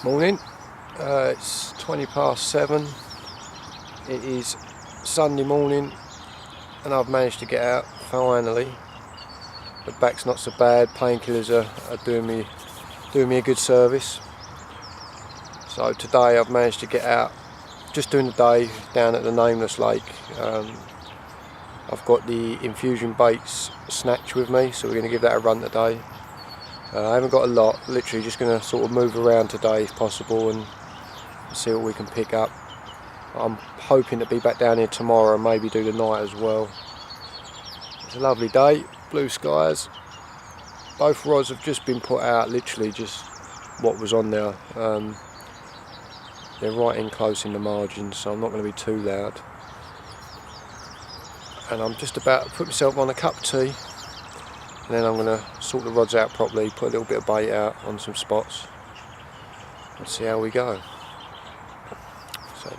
Morning, it's 7:20. It is Sunday morning and I've managed to get out finally. The back's not so bad, painkillers are doing me a good service. So today I've managed to get out, just doing the day down at the NameLess Lake. I've got the infusion baits snatch with me, so we're going to give that a run today. I haven't got a lot, literally just going to sort of move around today if possible and see what we can pick up. I'm hoping to be back down here tomorrow and maybe do the night as well. It's a lovely day, blue skies. Both rods have just been put out, literally just what was on there. They're right in close in the margins, so I'm not going to be too loud. And I'm just about to put myself on a cup of tea. And then I'm going to sort the rods out properly, put a little bit of bait out on some spots and see how we go. So,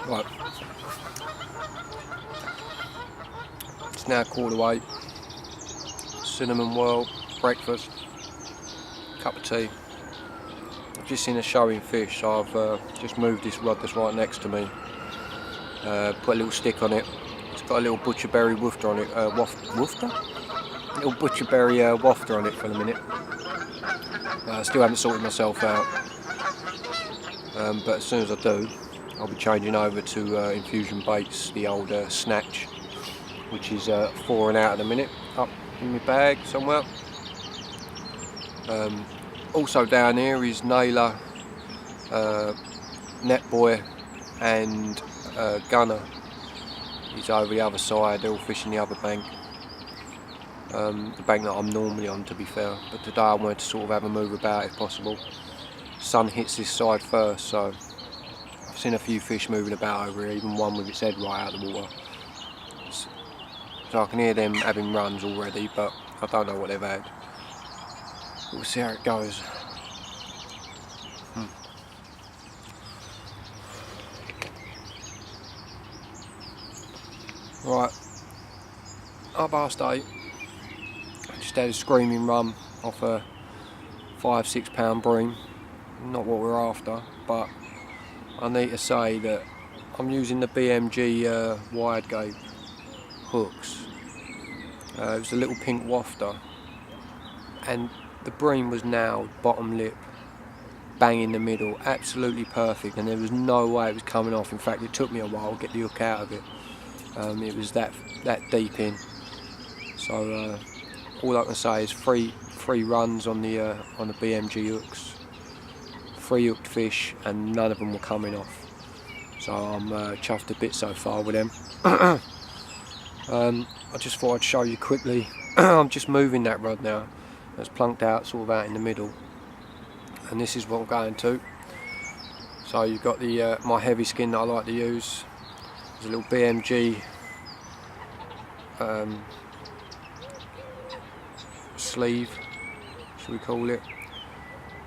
right, it's now 8:15, cinnamon whirl, breakfast, cup of tea. I've just seen a showing fish, so I've just moved this rod that's right next to me, put a little stick on it. It's got a little butcherberry wafter on it, little butcherberry wafter on it for the minute. I still haven't sorted myself out, but as soon as I do, I'll be changing over to infusion baits, the old snatch, which is 4 and out at the minute, up in my bag somewhere. Also down here is Naylor, Netboy and Gunner. He's over the other side, they're all fishing the other bank. The bank that I'm normally on, to be fair, but today I wanted to sort of have a move about if possible. Sun hits this side first, so I've seen a few fish moving about over here, even one with its head right out of the water. So I can hear them having runs already, but I don't know what they've had. We'll see how it goes. Right, 8:30. I just had a screaming run off a 5-6 pound bream. Not what we're after, but I need to say that I'm using the BMG wide gape hooks. It was a little pink wafter, and the bream was nailed, bottom lip, bang in the middle, absolutely perfect, and there was no way it was coming off. In fact, it took me a while to get the hook out of it. It was that deep in. So all I can say is three runs on the BMG hooks, 3 hooked fish, and none of them were coming off. So I'm chuffed a bit so far with them. I just thought I'd show you quickly. I'm just moving that rod now. It's plunked out, sort of out in the middle, and this is what I'm going to. So you've got the my heavy skin that I like to use. There's a little BMG sleeve, should we call it,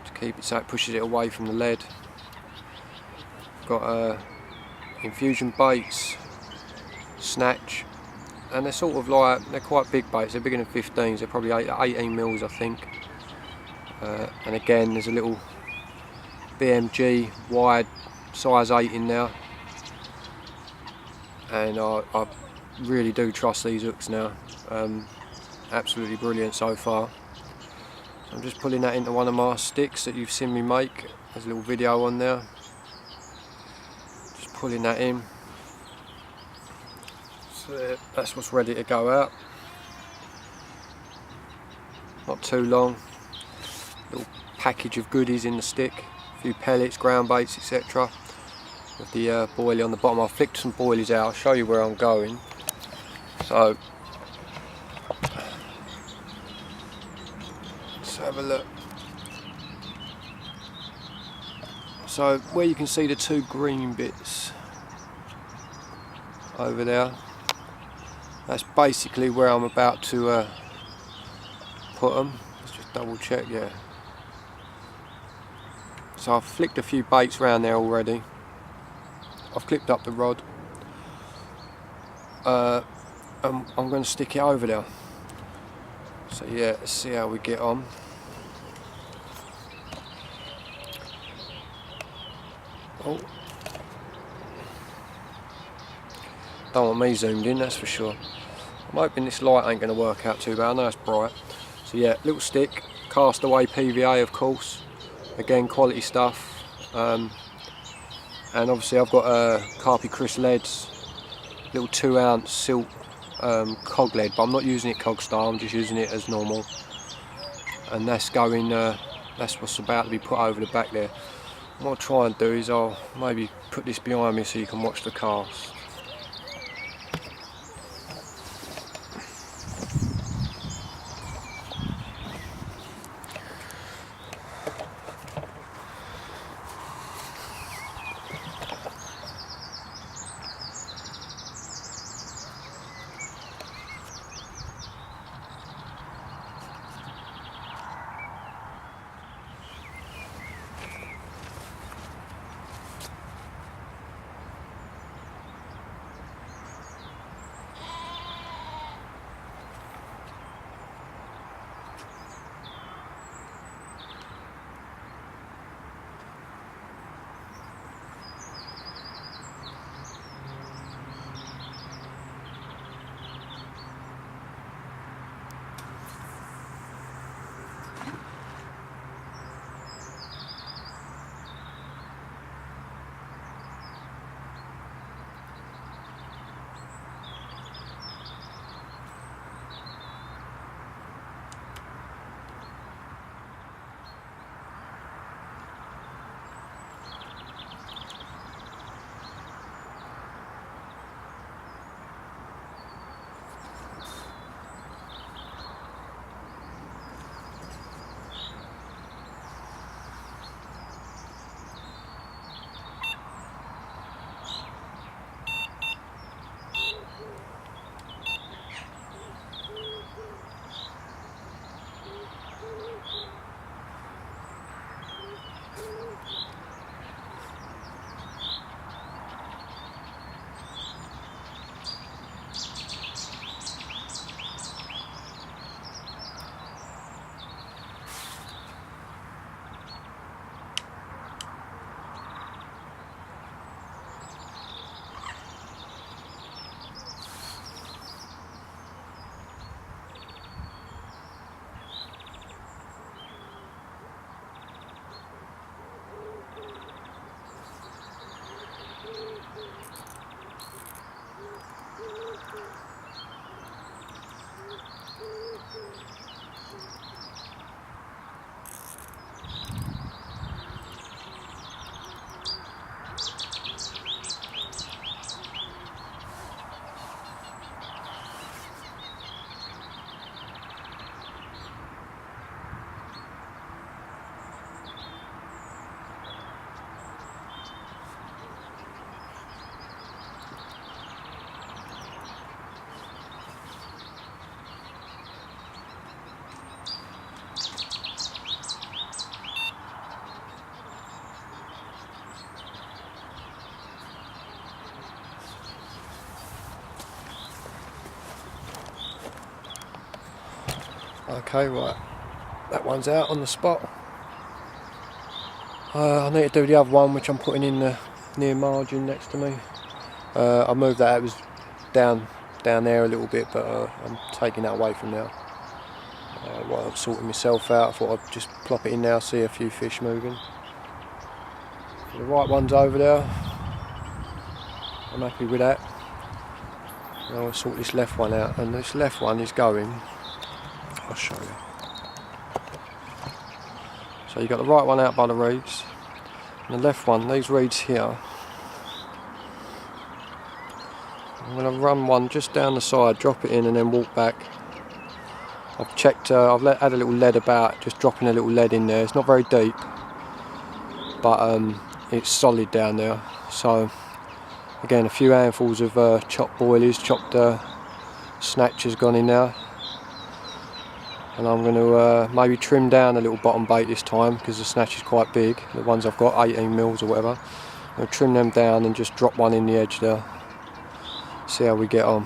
to keep it so it pushes it away from the lead. Got infusion baits, snatch, and they're sort of like, they're quite big baits, they're bigger than 15s, they're probably 18 mils I think. And again there's a little BMG wide size 8 in there, and I really do trust these hooks now. Absolutely brilliant so far. So I'm just pulling that into one of my sticks that you've seen me make. There's a little video on there. Just pulling that in. So that's what's ready to go out. Not too long. Little package of goodies in the stick. A few pellets, ground baits, etc. With the boilie on the bottom. I've flicked some boilies out. I'll show you where I'm going. So let's have a look. So where you can see the two green bits over there, that's basically where I'm about to put them. Let's just double check, yeah. So I've flicked a few baits around there already. I've clipped up the rod. I'm going to stick it over there. So yeah, let's see how we get on. Oh, don't want me zoomed in, that's for sure. I'm hoping this light ain't going to work out too bad. I know it's bright. So yeah, little stick, castaway PVA of course. Again, quality stuff. And obviously I've got CarpCrusaders little 2-ounce silt cog lead, but I'm not using it cog style. I'm just using it as normal. And that's going. That's what's about to be put over the back there. What I'll try and do is I'll maybe put this behind me so you can watch the cast. Okay, right, that one's out on the spot. I need to do the other one, which I'm putting in the near margin next to me. I moved that, it was down there a little bit, but I'm taking that away from now. While I'm sorting myself out, I thought I'd just plop it in now, see a few fish moving. So the right one's over there. I'm happy with that. Now I'll sort this left one out, and this left one is going, I'll show you. So you've got the right one out by the reeds, and the left one, these reeds here, I'm going to run one just down the side, drop it in and then walk back. I've checked, I've had a little lead about, just dropping a little lead in there. It's not very deep, but it's solid down there. So again, a few handfuls of chopped boilies, chopped snatchers gone in there. And I'm going to maybe trim down a little bottom bait this time, because the snatch is quite big. The ones I've got, 18 mils or whatever. I'm going to trim them down and just drop one in the edge there. See how we get on.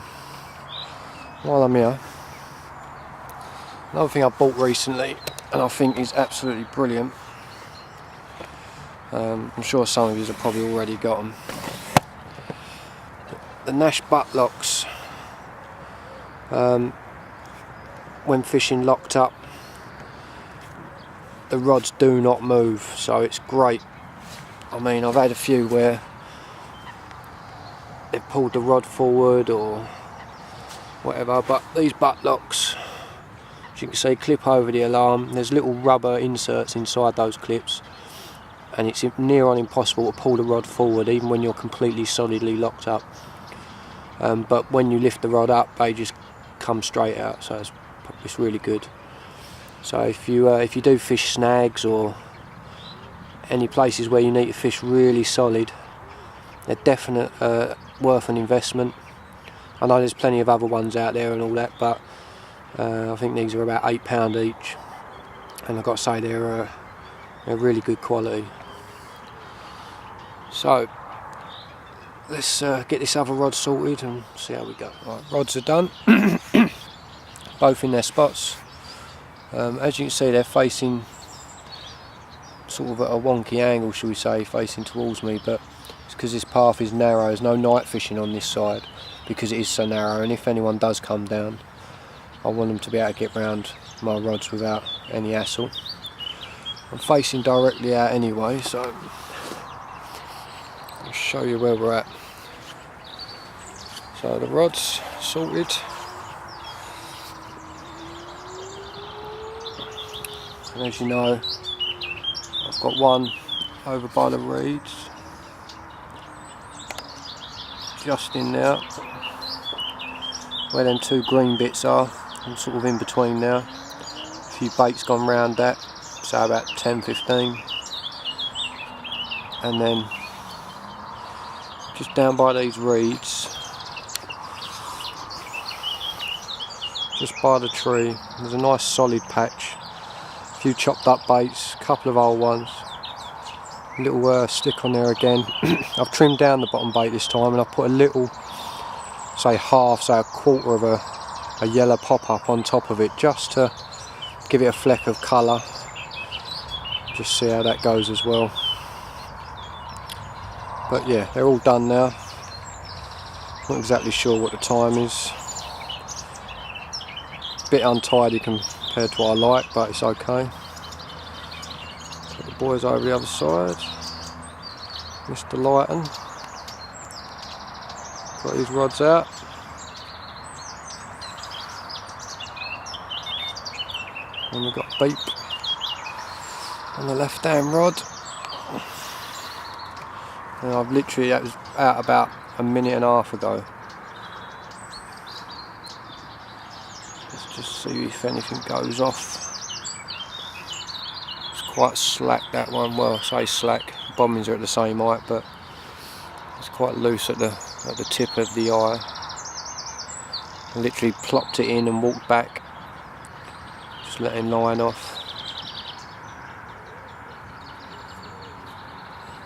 While I'm here, another thing I bought recently, and I think is absolutely brilliant. I'm sure some of you have probably already got them. The Nash butt locks. When fishing locked up, the rods do not move, so it's great. I mean, I've had a few where they've pulled the rod forward or whatever, but these butt locks, as you can see, clip over the alarm. There's little rubber inserts inside those clips, and it's near on impossible to pull the rod forward even when you're completely solidly locked up. But when you lift the rod up, they just come straight out, so it's really good. So if you do fish snags or any places where you need to fish really solid, they're definite worth an investment. I know there's plenty of other ones out there and all that, but I think these are about £8 each, and I've got to say they're really good quality. So let's get this other rod sorted and see how we go. Right, rods are done, both in their spots. As you can see, they're facing sort of at a wonky angle, shall we say, facing towards me, but it's because this path is narrow. There's no night fishing on this side because it is so narrow, and if anyone does come down, I want them to be able to get round my rods without any hassle. I'm facing directly out anyway, so I'll show you where we're at. So the rod's sorted. And as you know, I've got one over by the reeds, just in there, where them two green bits are. I'm sort of in between now. A few baits gone round that, so about 10-15. And then just down by these reeds, just by the tree, there's a nice solid patch. A few chopped up baits, a couple of old ones, a little stick on there again. I've trimmed down the bottom bait this time, and I've put a little, say a quarter of a yellow pop-up on top of it, just to give it a fleck of colour. Just see how that goes as well. But yeah, they're all done now. Not exactly sure what the time is. Bit untidy compared to what I like, but it's okay. Take the boys over the other side. Mr. Lighton got his rods out. And we've got beep on the left hand rod. And I've literally, that was out about a minute and a half ago. Let's just see if anything goes off. It's quite slack, that one. Well, I say slack, bobbins are at the same height, but it's quite loose at the tip of the eye. I literally plopped it in and walked back, just letting line off.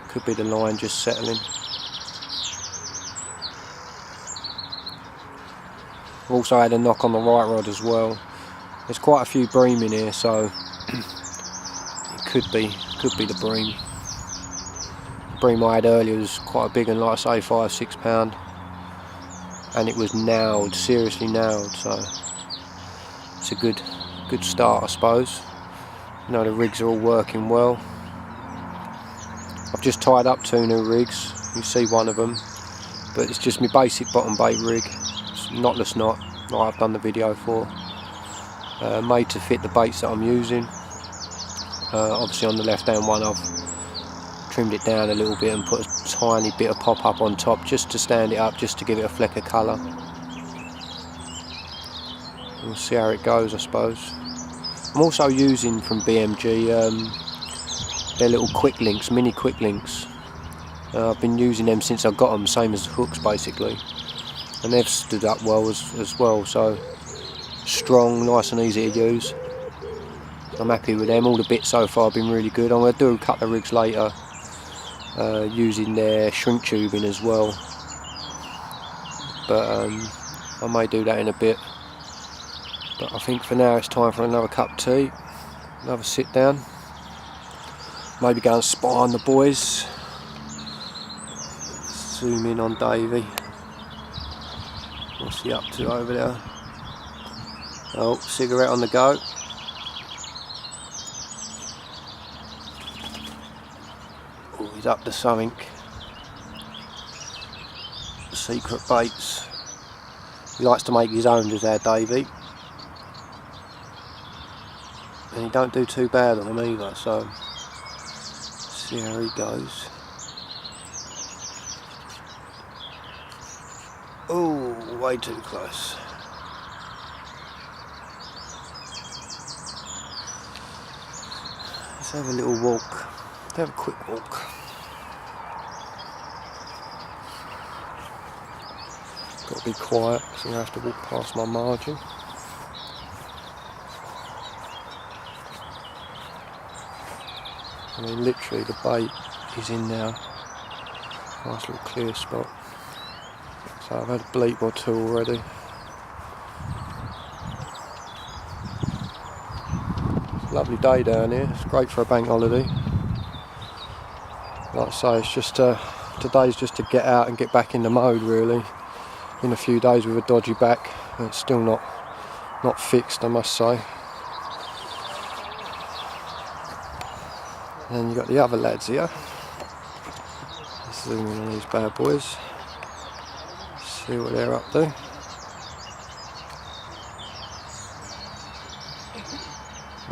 Could be the line just settling. I've also had a knock on the right rod as well. There's quite a few bream in here, so it could be the bream. The bream I had earlier was quite a big one, like I say, £5-6, and it was nailed, seriously nailed. So it's a good start, I suppose. You know, the rigs are all working well. I've just tied up 2 new rigs. You see one of them, but it's just my basic bottom bait rig. It's knotless knot like I've done the video for, made to fit the baits that I'm using. Obviously on the left hand one I've trimmed it down a little bit and put a tiny bit of pop up on top just to stand it up, just to give it a fleck of colour. We'll see how it goes, I suppose. I'm also using from BMG their little quick links, mini quick links. I've been using them since I got them, same as the hooks basically, and they've stood up well as well, so strong, nice and easy to use. I'm happy with them. All the bits so far have been really good. I'm going to do a couple of rigs later using their shrink tubing as well, but I may do that in a bit. But I think for now it's time for another cup of tea, another sit down, maybe go and spy on the boys. Zoom in on Davey. What's he up to over there? Oh, cigarette on the go. Oh, he's up to something. Secret baits. He likes to make his own, does our Davey. And he don't do too bad on them either, so see how he goes. Oh, way too close. Let's have a little walk. Let's have a quick walk. Got to be quiet because I'm going to have to walk past my margin. I mean, literally the bait is in now. Nice little clear spot. So I've had a bleep or two already. It's a lovely day down here. It's great for a bank holiday. Like I say, it's just today's just to get out and get back in the mode really. In a few days with a dodgy back, it's still not fixed, I must say. And then you've got the other lads here. Let's zoom in on these bad boys. See what they're up to.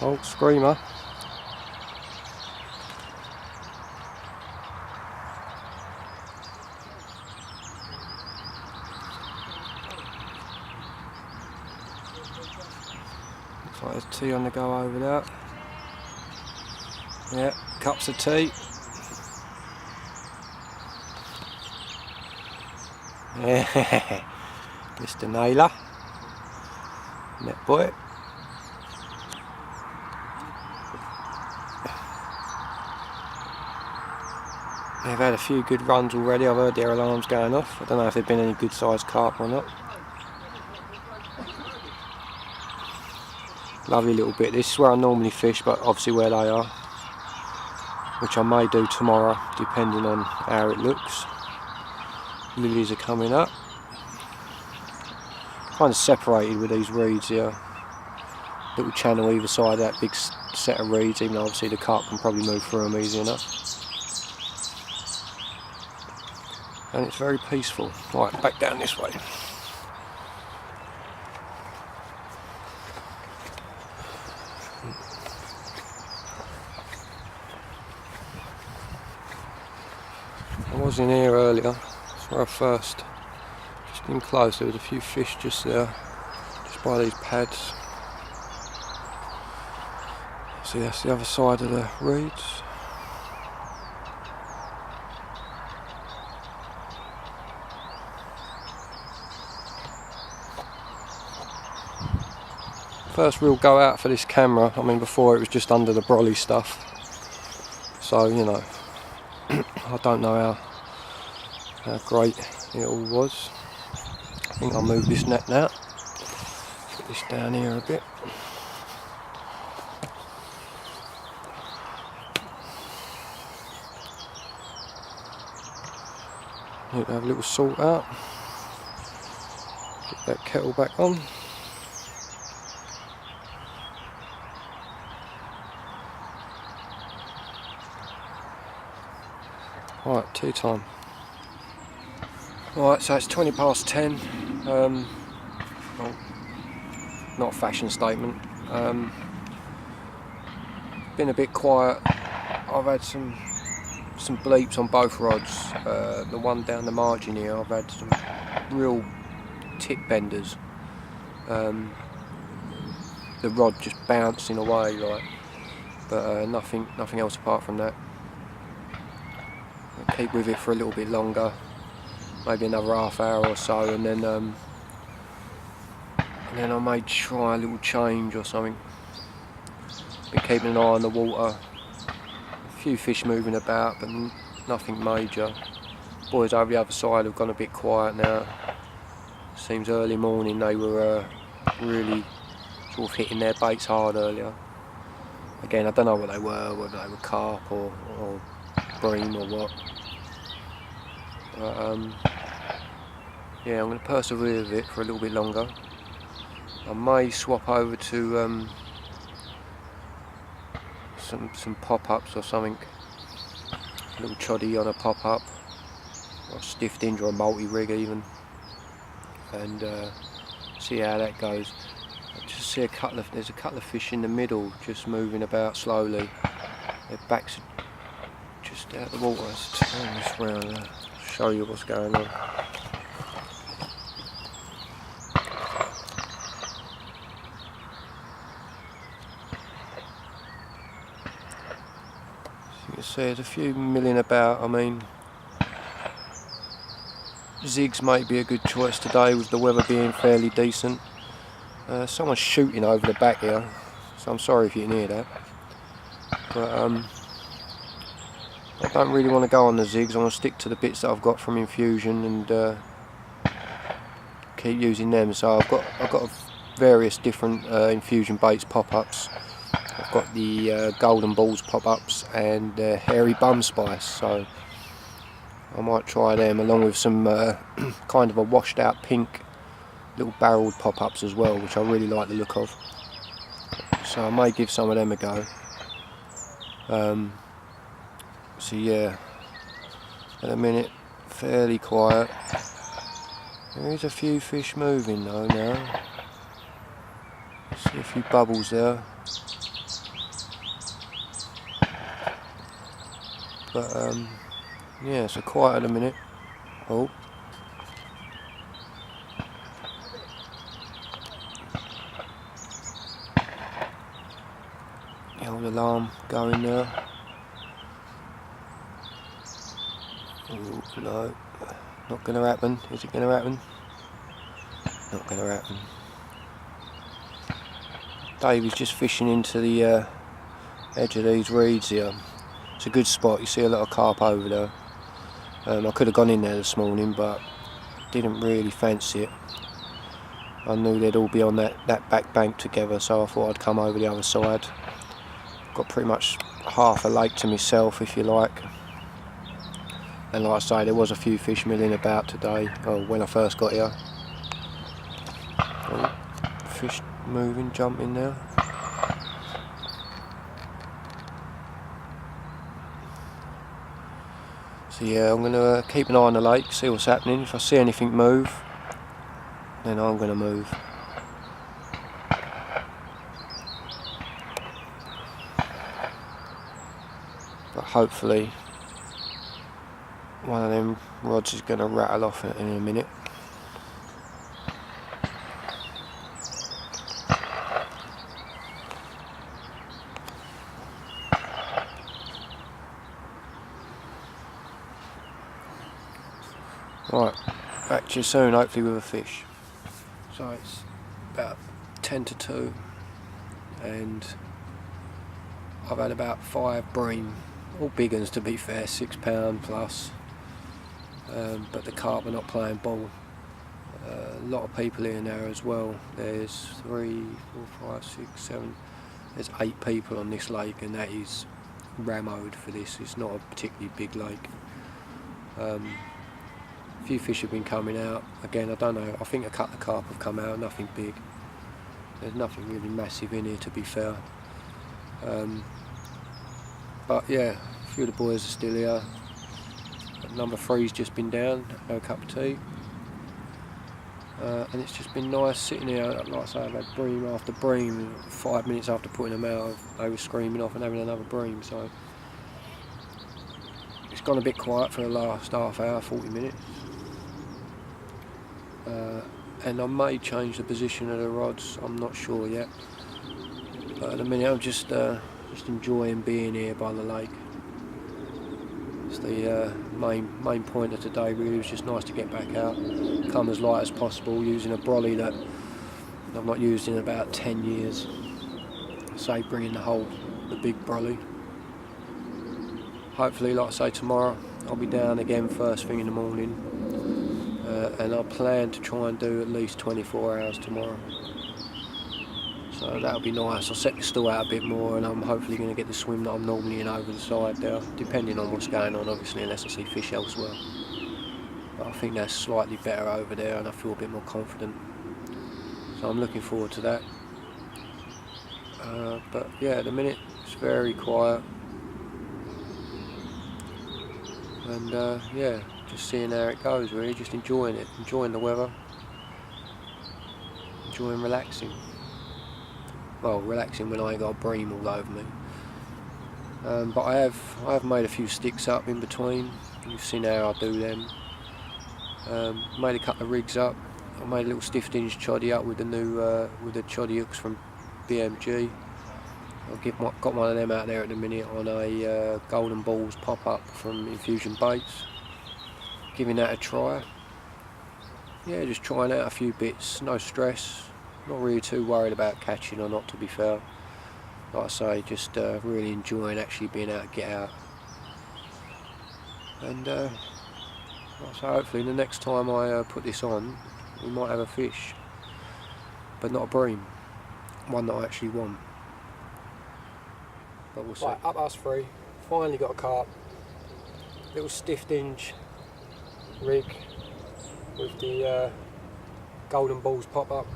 Oh, screamer. Looks like there's tea on the go over there. Yeah, cups of tea. Yeah, Mr. Nailer, net boy. They've had a few good runs already. I've heard their alarms going off. I don't know if they've been any good sized carp or not. Lovely little bit. This is where I normally fish, but obviously where they are, which I may do tomorrow depending on how it looks. Lilies are coming up. Kind of separated with these reeds here. Little channel either side of that big set of reeds, even though obviously the carp can probably move through them easy enough. And it's very peaceful. Right, back down this way. I was in here earlier. That's where I first, just in close, there was a few fish just there, just by these pads. See, that's the other side of the reeds. First real go out for this camera. I mean, before it was just under the brolly stuff. So, you know, I don't know how great it all was. I think I'll move this net now. Put this down here a bit. Need to have a little salt out. Get that kettle back on. Right, tea time. Right, so it's 10:20. well, not a fashion statement. Been a bit quiet. I've had some bleeps on both rods. The one down the margin here, I've had some real tip benders. The rod just bouncing away, like, but nothing else apart from that. I'll keep with it for a little bit longer, maybe another half hour or so, and then I may try a little change or something. Been keeping an eye on the water. A few fish moving about, but nothing major. Boys over the other side have gone a bit quiet now. Seems early morning they were really sort of hitting their baits hard earlier. Again, I don't know what they were, whether they were carp or bream or what. But yeah, I'm going to persevere with it for a little bit longer. I may swap over to some pop-ups or something. A little choddy on a pop-up, or a stiff dinge or a multi-rig even, and see how that goes. I just see there's a couple of fish in the middle just moving about slowly. Their backs are just out of the water. Let's turn this round and show you what's going on. So you can see there's a few milling about. I mean, zigs might be a good choice today with the weather being fairly decent. Someone's shooting over the back here, so I'm sorry if you can hear that. But I don't really want to go on the zigs. I want to stick to the bits that I've got from Infusion and keep using them. So I've got various different Infusion baits pop-ups. I've got the Golden Balls pop-ups and Hairy Bum Spice. So I might try them along with some kind of a washed out pink little barreled pop-ups as well, which I really like the look of. So I may give some of them a go. So yeah, at the minute fairly quiet. There is a few fish moving though now. See a few bubbles there. But yeah, so quiet at the minute. Oh. The old alarm going there. Oh, no, not going to happen. Is it going to happen? Not going to happen. Dave is just fishing into the edge of these reeds here. It's a good spot. You see a lot of carp over there. I could have gone in there this morning, but didn't really fancy it. I knew they'd all be on that back bank together, so I thought I'd come over the other side. Got pretty much half a lake to myself, if you like. And like I say, there was a few fish milling about today, when I first got here. Oh, fish moving, jumping now. So yeah, I'm going to keep an eye on the lake, see what's happening. If I see anything move, then I'm going to move. But hopefully one of them rods is going to rattle off in a minute. Right, back to you soon, hopefully with a fish. So it's about 10 to 2 and I've had about 5 bream, all big uns to be fair, £6 plus. But the carp are not playing ball. A lot of people in there as well. There's 3, 4, 5, 6, 7. There's 8 people on this lake, and that is rammed for this. It's not a particularly big lake. A few fish have been coming out. Again, I don't know. I think a couple of carp have come out. Nothing big. There's nothing really massive in here, to be fair. But yeah, a few of the boys are still here. Number 3's just been down, had a cup of tea. and it's just been nice sitting here. Like I say, I've had bream after bream. 5 minutes after putting them out, they were screaming off and having another bream. So it's gone a bit quiet for the last half hour, 40 minutes. And I may change the position of the rods, I'm not sure yet. But at the minute I'm just enjoying being here by the lake. It's the main point of today really. It was just nice to get back out, come as light as possible, using a brolly that I've not used in about 10 years. Say bringing the big brolly. Hopefully, like I say, tomorrow I'll be down again first thing in the morning. And I plan to try and do at least 24 hours tomorrow. So that'll be nice. I'll set the stool out a bit more, and I'm hopefully going to get the swim that I'm normally in over the side there, depending on what's going on, obviously, unless I see fish elsewhere. But I think that's slightly better over there, and I feel a bit more confident. So I'm looking forward to that. But yeah, at the minute it's very quiet. And yeah, just seeing how it goes really, just enjoying it, enjoying the weather, enjoying relaxing. Well, relaxing when I ain't got a bream all over me. But I have made a few sticks up in between. You've seen how I do them. Made a couple of rigs up. I made a little stiff hinge choddy up with the new with the choddy hooks from BMG. I've got one of them out there at the minute on a golden balls pop up from Infusion Baits. Giving that a try. Yeah, just trying out a few bits, no stress. Not really too worried about catching or not, to be fair. Like I say, just really enjoying actually being able to get out. And like I say, hopefully the next time I put this on, we might have a fish. But not a bream. One that I actually want. But we'll see. Right, up us three. Finally got a carp. Little stiff hinge rig with the golden balls pop up.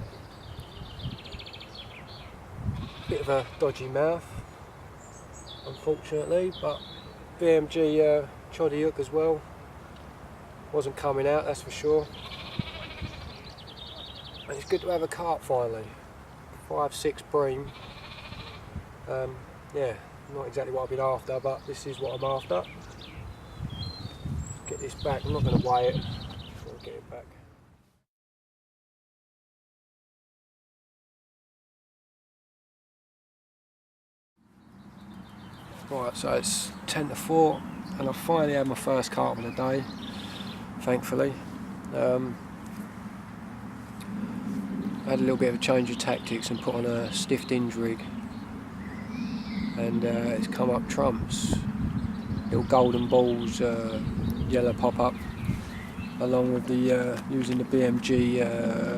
Bit of a dodgy mouth, unfortunately, but BMG choddy hook as well. Wasn't coming out, that's for sure. And it's good to have a carp finally. 5-6 bream. Yeah, not exactly what I've been after, but this is what I'm after. Get this back. I'm not going to weigh it. I'll get it back. Right, so it's 10 to 4 and I've finally had my first carp of the day, thankfully. I had a little bit of a change of tactics and put on a stiff hinge rig, and it's come up trumps. Little golden balls, yellow pop up, along with the using the BMG,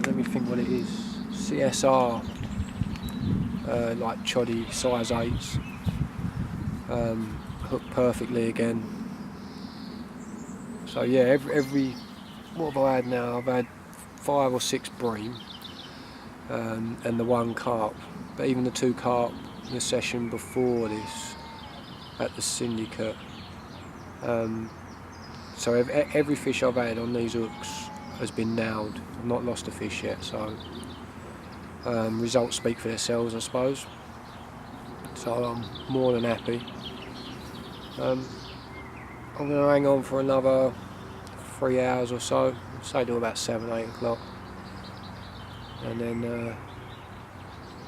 let me think what it is, CSR, like choddy size 8s. Hooked perfectly again. So yeah, every what have I had now? I've had 5 or 6 bream and the 1 carp. But even the 2 carp in the session before this at the syndicate. So every fish I've had on these hooks has been nailed. I've not lost a fish yet, so results speak for themselves, I suppose. So I'm more than happy. I'm going to hang on for another 3 hours or so, say till about 7-8 o'clock, and then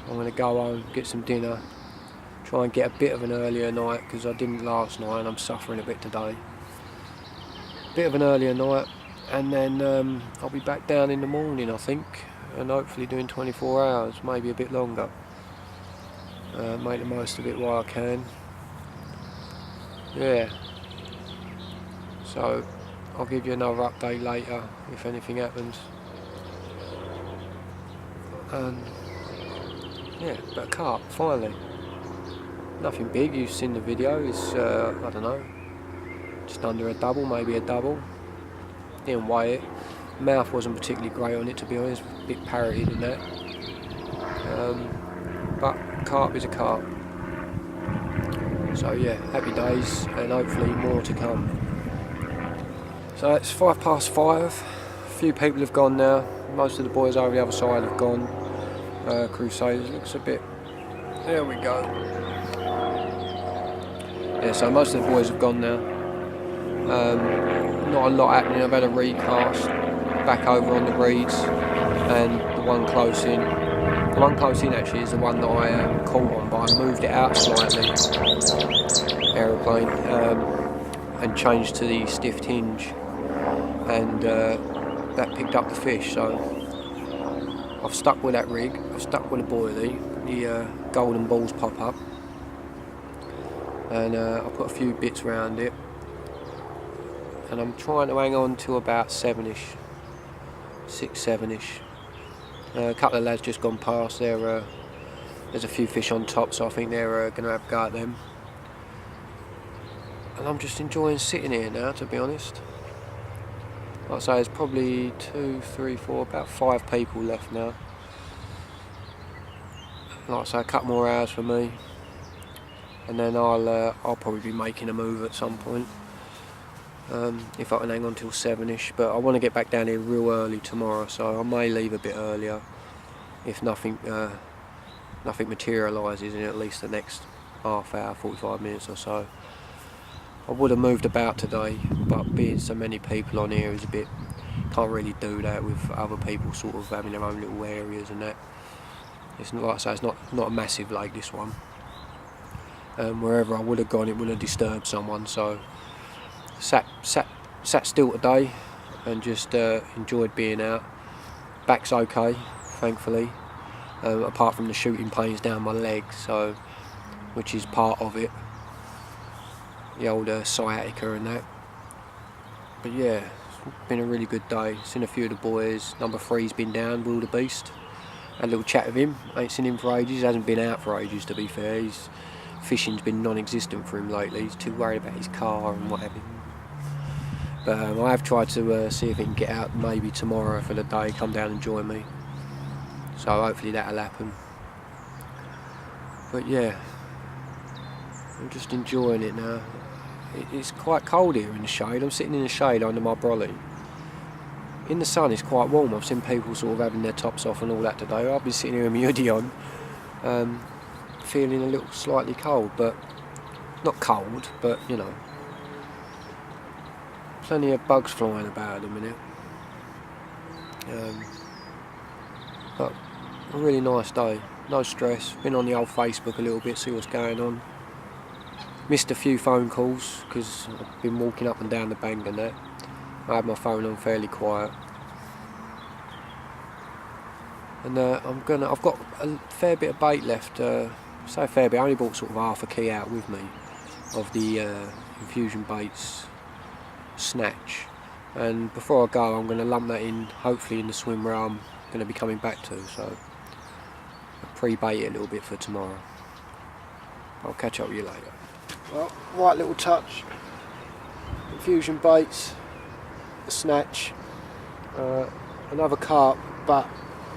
I'm going to go home, get some dinner, try and get a bit of an earlier night because I didn't last night and I'm suffering a bit today. Bit of an earlier night, and then I'll be back down in the morning, I think, and hopefully doing 24 hours, maybe a bit longer. Make the most of it while I can. Yeah, so I'll give you another update later if anything happens. Yeah, but a carp finally. Nothing big, you've seen the video. It's I don't know, just under a double, maybe a double. Didn't weigh it. Mouth wasn't particularly great on it, to be honest, a bit parroted in that. But carp is a carp. So yeah, happy days, and hopefully more to come. So it's 5 past 5, few people have gone now. Most of the boys over the other side have gone. Crusaders looks a bit. There we go. Yeah, so most of the boys have gone now. Not a lot happening. I've had a recast back over on the reeds, and the one close in. The one close in actually is the one that I caught on, but I moved it out slightly, aeroplane, and changed to the stiffed hinge, and that picked up the fish. So I've stuck with that rig. I've stuck with the boilie. The golden balls pop up, and I put a few bits around it, and I'm trying to hang on to about 7ish, 6, 7ish. A couple of lads just gone past there. There's a few fish on top, so I think they're going to have a go at them. And I'm just enjoying sitting here now, to be honest. Like I say, there's probably 2, 3, 4, about 5 people left now. Like I say, a couple more hours for me, and then I'll probably be making a move at some point. If I can hang on till 7ish, but I want to get back down here real early tomorrow, so I may leave a bit earlier if nothing materialises in at least the next half hour, 45 minutes or so. I would have moved about today, but being so many people on here is a bit, can't really do that with other people sort of having their own little areas and that. It's not, like I say, it's not a massive lake, this one. Wherever I would have gone, it would have disturbed someone, so sat still today and just enjoyed being out. Back's okay, thankfully, apart from the shooting pains down my leg, so which is part of it, the old sciatica and that. But yeah, it's been a really good day. Seen a few of the boys. Number 3's been down, Wildebeest. Had a little chat with him. Ain't seen him for ages. Hasn't been out for ages, to be fair. Fishing's been non-existent for him lately. He's too worried about his car and what have you. But I have tried to see if he can get out maybe tomorrow for the day, come down and join me. So hopefully that'll happen. But yeah, I'm just enjoying it now. It's quite cold here in the shade. I'm sitting in the shade under my brolly. In the sun it's quite warm. I've seen people sort of having their tops off and all that today. I've been sitting here with my hoodie on, feeling a little slightly cold, but not cold, but you know, plenty of bugs flying about at the minute. But a really nice day, no stress. Been on the old Facebook a little bit, see what's going on. Missed a few phone calls because I've been walking up and down the bank and that. I had my phone on fairly quiet. And I've got a fair bit of bait left. Say a fair bit, I only bought sort of half a key out with me of the infusion baits snatch. And before I go, I'm going to lump that in, hopefully in the swim where I'm going to be coming back to. So I'll pre-bait it a little bit for tomorrow. I'll catch up with you later. Well, right little touch. Infusion baits, the snatch, another carp, but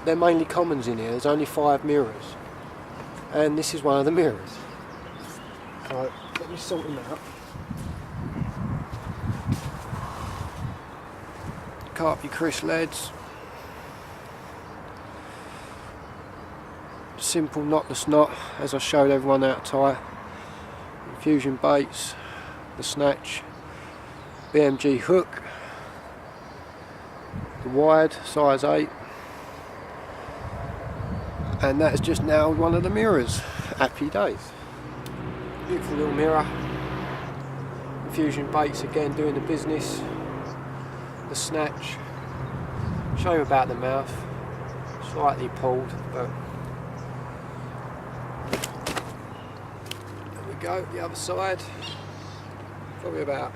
they're mainly commons in here. There's only 5 mirrors, and this is one of the mirrors. So let me sort them out. Carpy Chris leads, simple knotless knot, as I showed everyone out tight. Infusion baits, the snatch, BMG hook, the wide size 8, and that has just nailed one of the mirrors. Happy days. Beautiful little mirror. Infusion baits again doing the business. The snatch. Shame about the mouth. Slightly pulled, but there we go. The other side. Probably about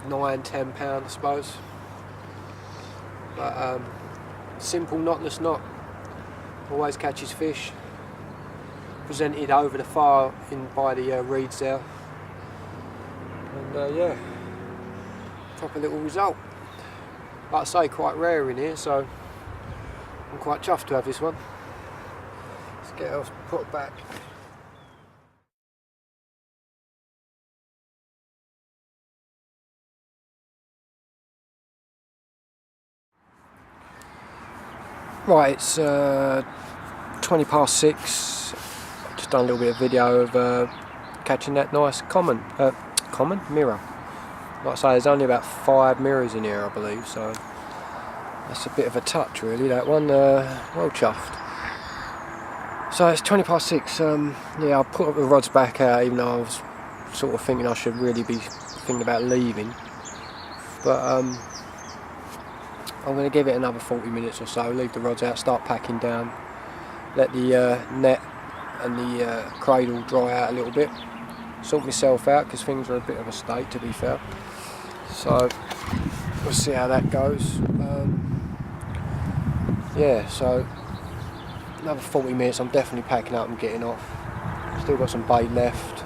9–10 pound, I suppose. But simple knotless knot. Always catches fish. Presented over the far in by the reeds there. And yeah, proper little result. Like I say, quite rare in here, so I'm quite chuffed to have this one. Let's get it put back. Right, it's 20 past 6. Just done a little bit of video of catching that nice common mirror. Like I say, there's only about 5 mirrors in here, I believe, so that's a bit of a touch really, that one. Well chuffed. So it's 20 past 6. Yeah, I put the rods back out, even though I was sort of thinking I should really be thinking about leaving. But I'm going to give it another 40 minutes or so, leave the rods out, start packing down, let the net and the cradle dry out a little bit, sort myself out because things are a bit of a state, to be fair. So we'll see how that goes. Yeah, so another 40 minutes, I'm definitely packing up and getting off. Still got some bait left.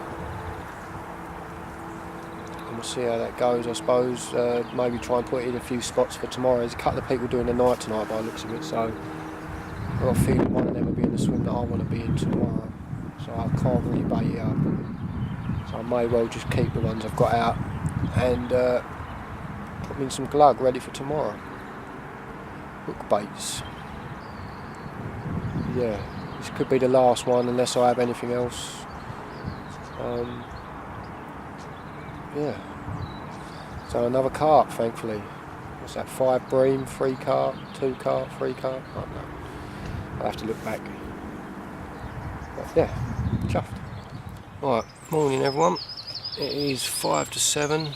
And we'll see how that goes, I suppose. Maybe try and put in a few spots for tomorrow. There's a couple of people doing the night tonight by the looks of it, so I've got a feeling one of them will be in the swim that I want to be in tomorrow. So I can't really bait it up. So I may well just keep the ones I've got out and put them in some glug ready for tomorrow. Hook baits. Yeah, this could be the last one unless I have anything else. Yeah. So another carp, thankfully. What's that? 5 bream, 3 carp, 2 carp, 3 carp. I don't know. I'll have to look back. But yeah, chuffed. Right, morning everyone. It is 5 to 7.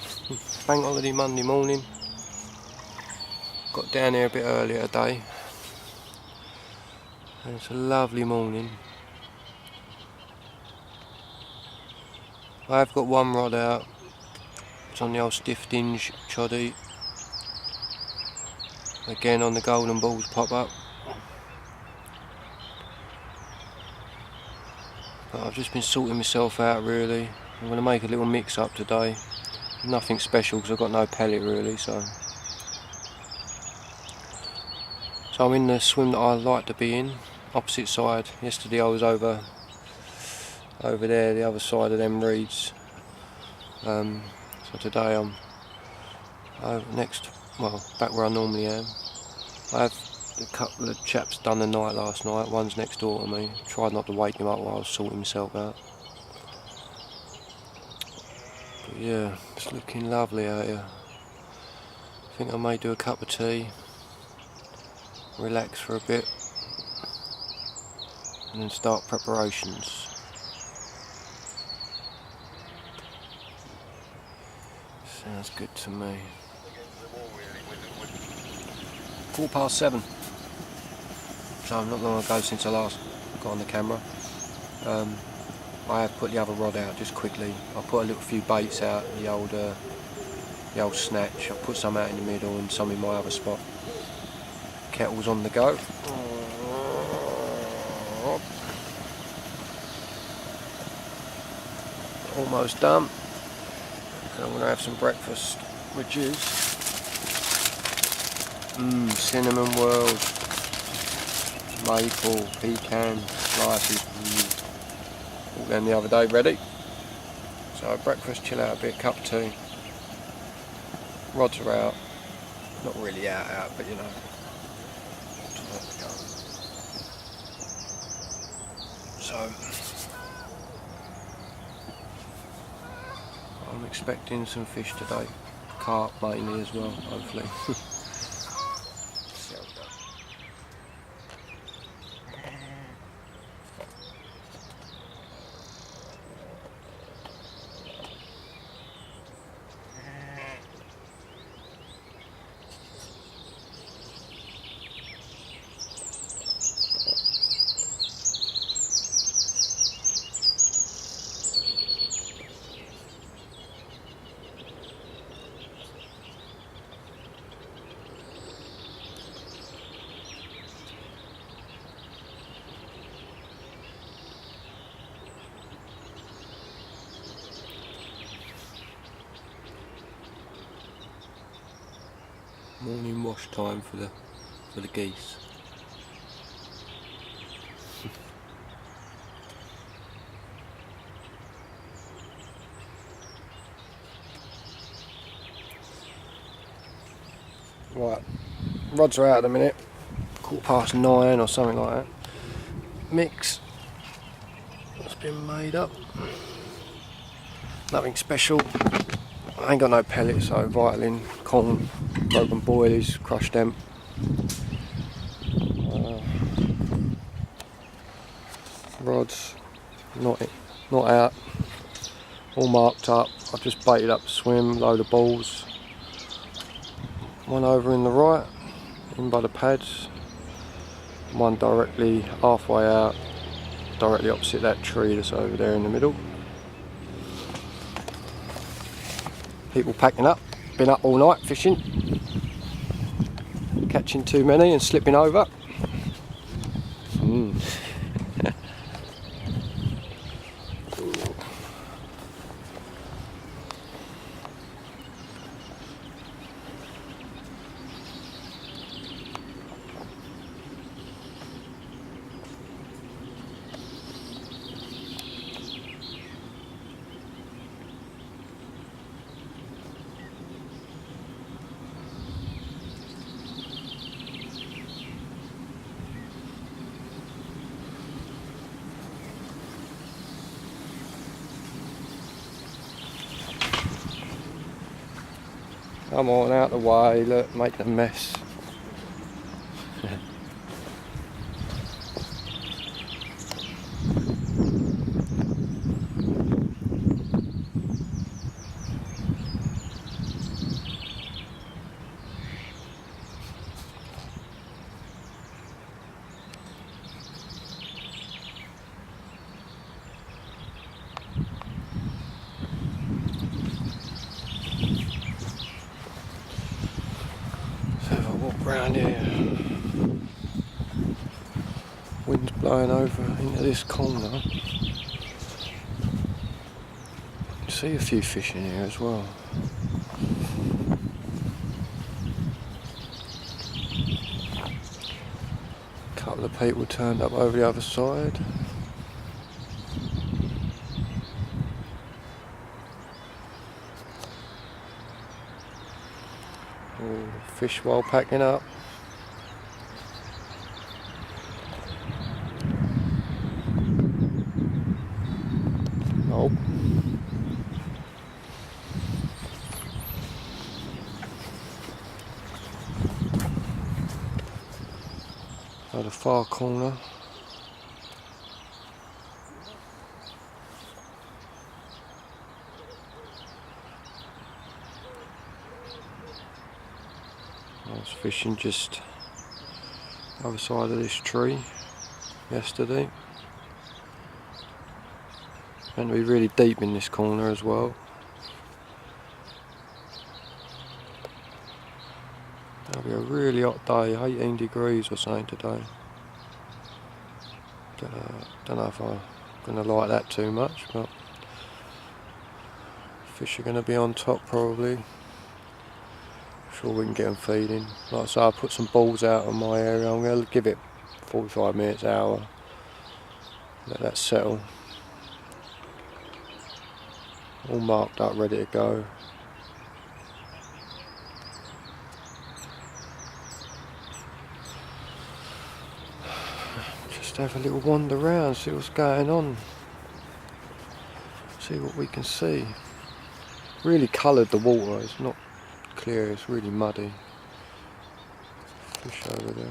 Bank holiday Monday morning. Got down here a bit earlier today. And it's a lovely morning. I have got one rod out. It's on the old stiff dinge choddy. Again on the golden balls pop up. But I've just been sorting myself out really. I'm going to make a little mix up today. Nothing special because I've got no pellet really, so I'm in the swim that I like to be in, opposite side. Yesterday I was over there, the other side of them reeds. So today I'm back where I normally am. I have a couple of chaps done the night last night. One's next door to me. Tried not to wake him up while I was sorting myself out. But yeah, it's looking lovely out here. I think I may do a cup of tea, relax for a bit, and then start preparations. Sounds good to me. 7:15. So not long ago since I last got on the camera. I have put the other rod out just quickly. I put a little few baits out, the old snatch. I put some out in the middle and some in my other spot. Kettle's on the go. Almost done. And I'm going to have some breakfast, which is cinnamon world, maple, pecan, slices. All them the other day ready. So breakfast, chill out a bit, cup of tea. Rods are out. Not really out, but you know. So I'm expecting some fish today. Carp mainly as well, hopefully. See how we go. Morning wash time for the geese. Right, rods are out at the minute. 9:15 or something like that. Mix that's been made up. Nothing special. I ain't got no pellets, so Vitalin, corn, broken boilies, crushed them. Rods, not out, all marked up. I've just baited up the swim, load of balls. One over in the right, in by the pads. One directly halfway out, directly opposite that tree that's over there in the middle. People packing up, been up all night fishing, catching too many and slipping over. Come on, out the way, look, making a mess. Round here, wind's blowing over into this corner. See a few fish in here as well. A couple of people turned up over the other side. Fish while packing up. Oh. At the far corner. I was fishing just other side of this tree yesterday. Meant to be really deep in this corner as well. It'll be a really hot day, 18 degrees or something today. Don't know if I'm going to like that too much, but fish are going to be on top probably. Sure we can get them feeding. Like I say, I put some balls out on my area. I'm going to give it 45 minutes, hour. Let that settle. All marked up, ready to go. Just have a little wander around, see what's going on. See what we can see. Really coloured the water, it's not clear, it's really muddy. Fish over there.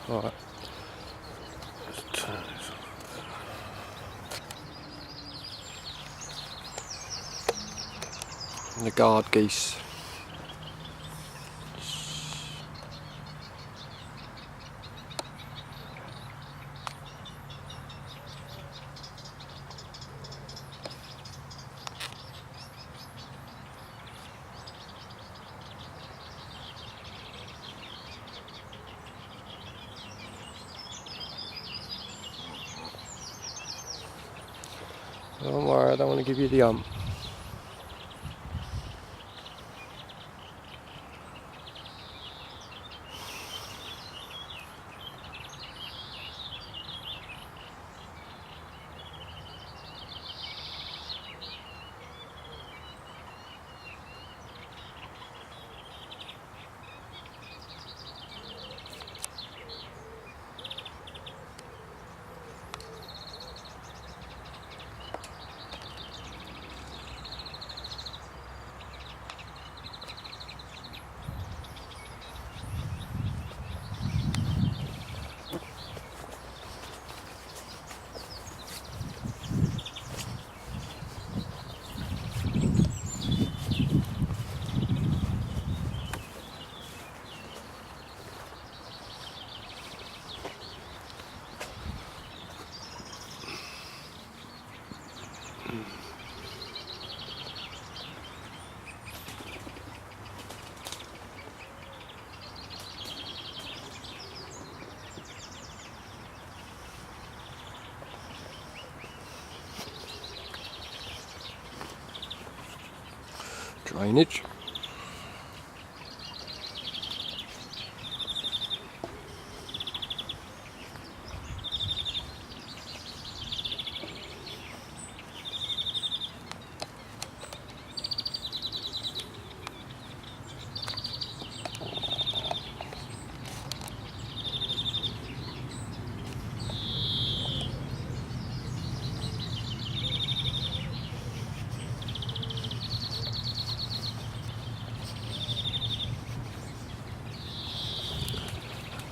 Right. Let's turn this off. And the guard geese. Don't worry, I don't want to give you the ump. drainage.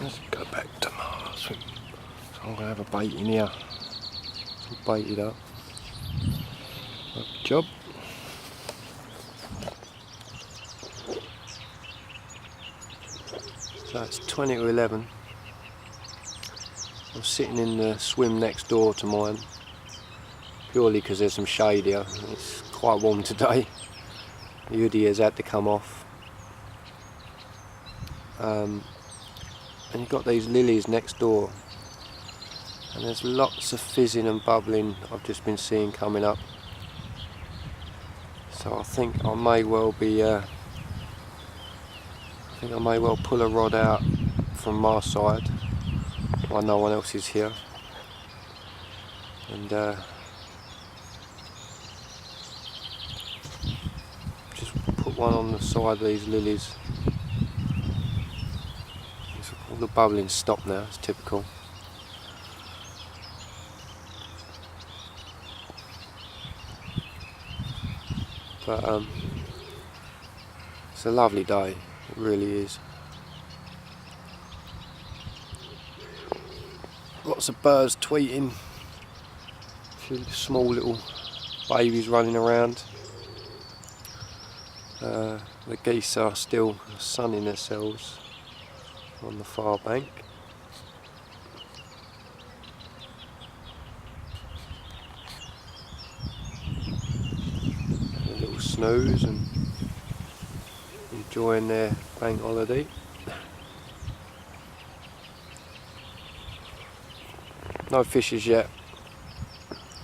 Let's go back to Mars. So I'm going to have a bait in here. It's all baited up. Good job. So it's 20 to 11. I'm sitting in the swim next door to mine. Purely because there's some shade here. It's quite warm today. The hoodie has had to come off. And you've got these lilies next door, and there's lots of fizzing and bubbling I've just been seeing coming up. So I think I may well pull a rod out from my side while no one else is here, and just put one on the side of these lilies. All the bubbling stopped now, it's typical. But it's a lovely day, it really is. Lots of birds tweeting, a few small little babies running around. The geese are still sunning themselves on the far bank. A little snooze and enjoying their bank holiday. No fishes yet.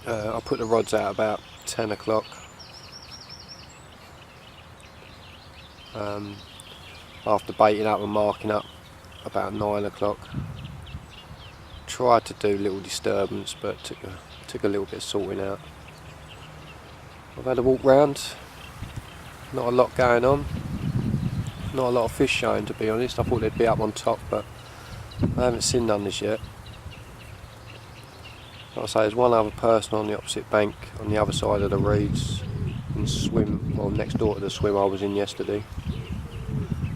I put the rods out about 10 o'clock. After baiting up and marking up about 9 o'clock. Tried to do little disturbance, but took a little bit of sorting out. I've had a walk round, not a lot going on, not a lot of fish showing, to be honest. I thought they'd be up on top, but I haven't seen none as yet. Like I say, there's one other person on the opposite bank, on the other side of the reeds, in the swim, well, next door to the swim I was in yesterday.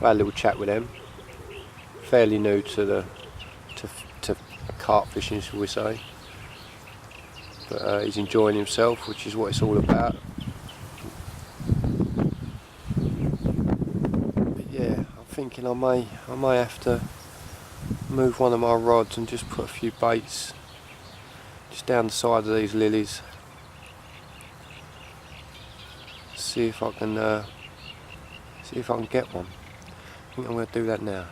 I had a little chat with them. Fairly new to carp fishing, shall we say, but he's enjoying himself, which is what it's all about. But yeah, I'm thinking I may have to move one of my rods and just put a few baits just down the side of these lilies. See if I can get one. I think I'm going to do that now.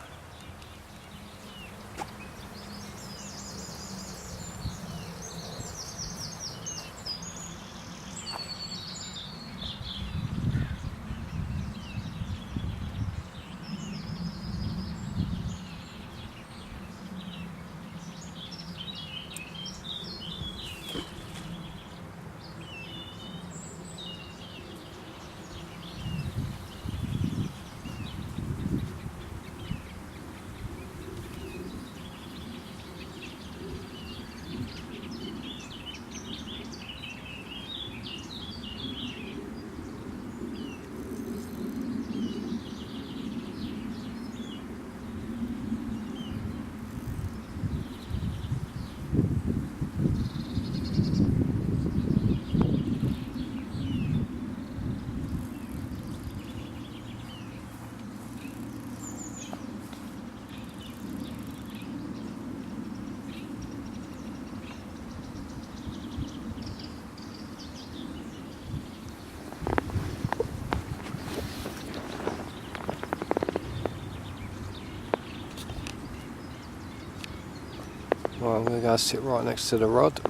Right, I'm going to go sit right next to the rod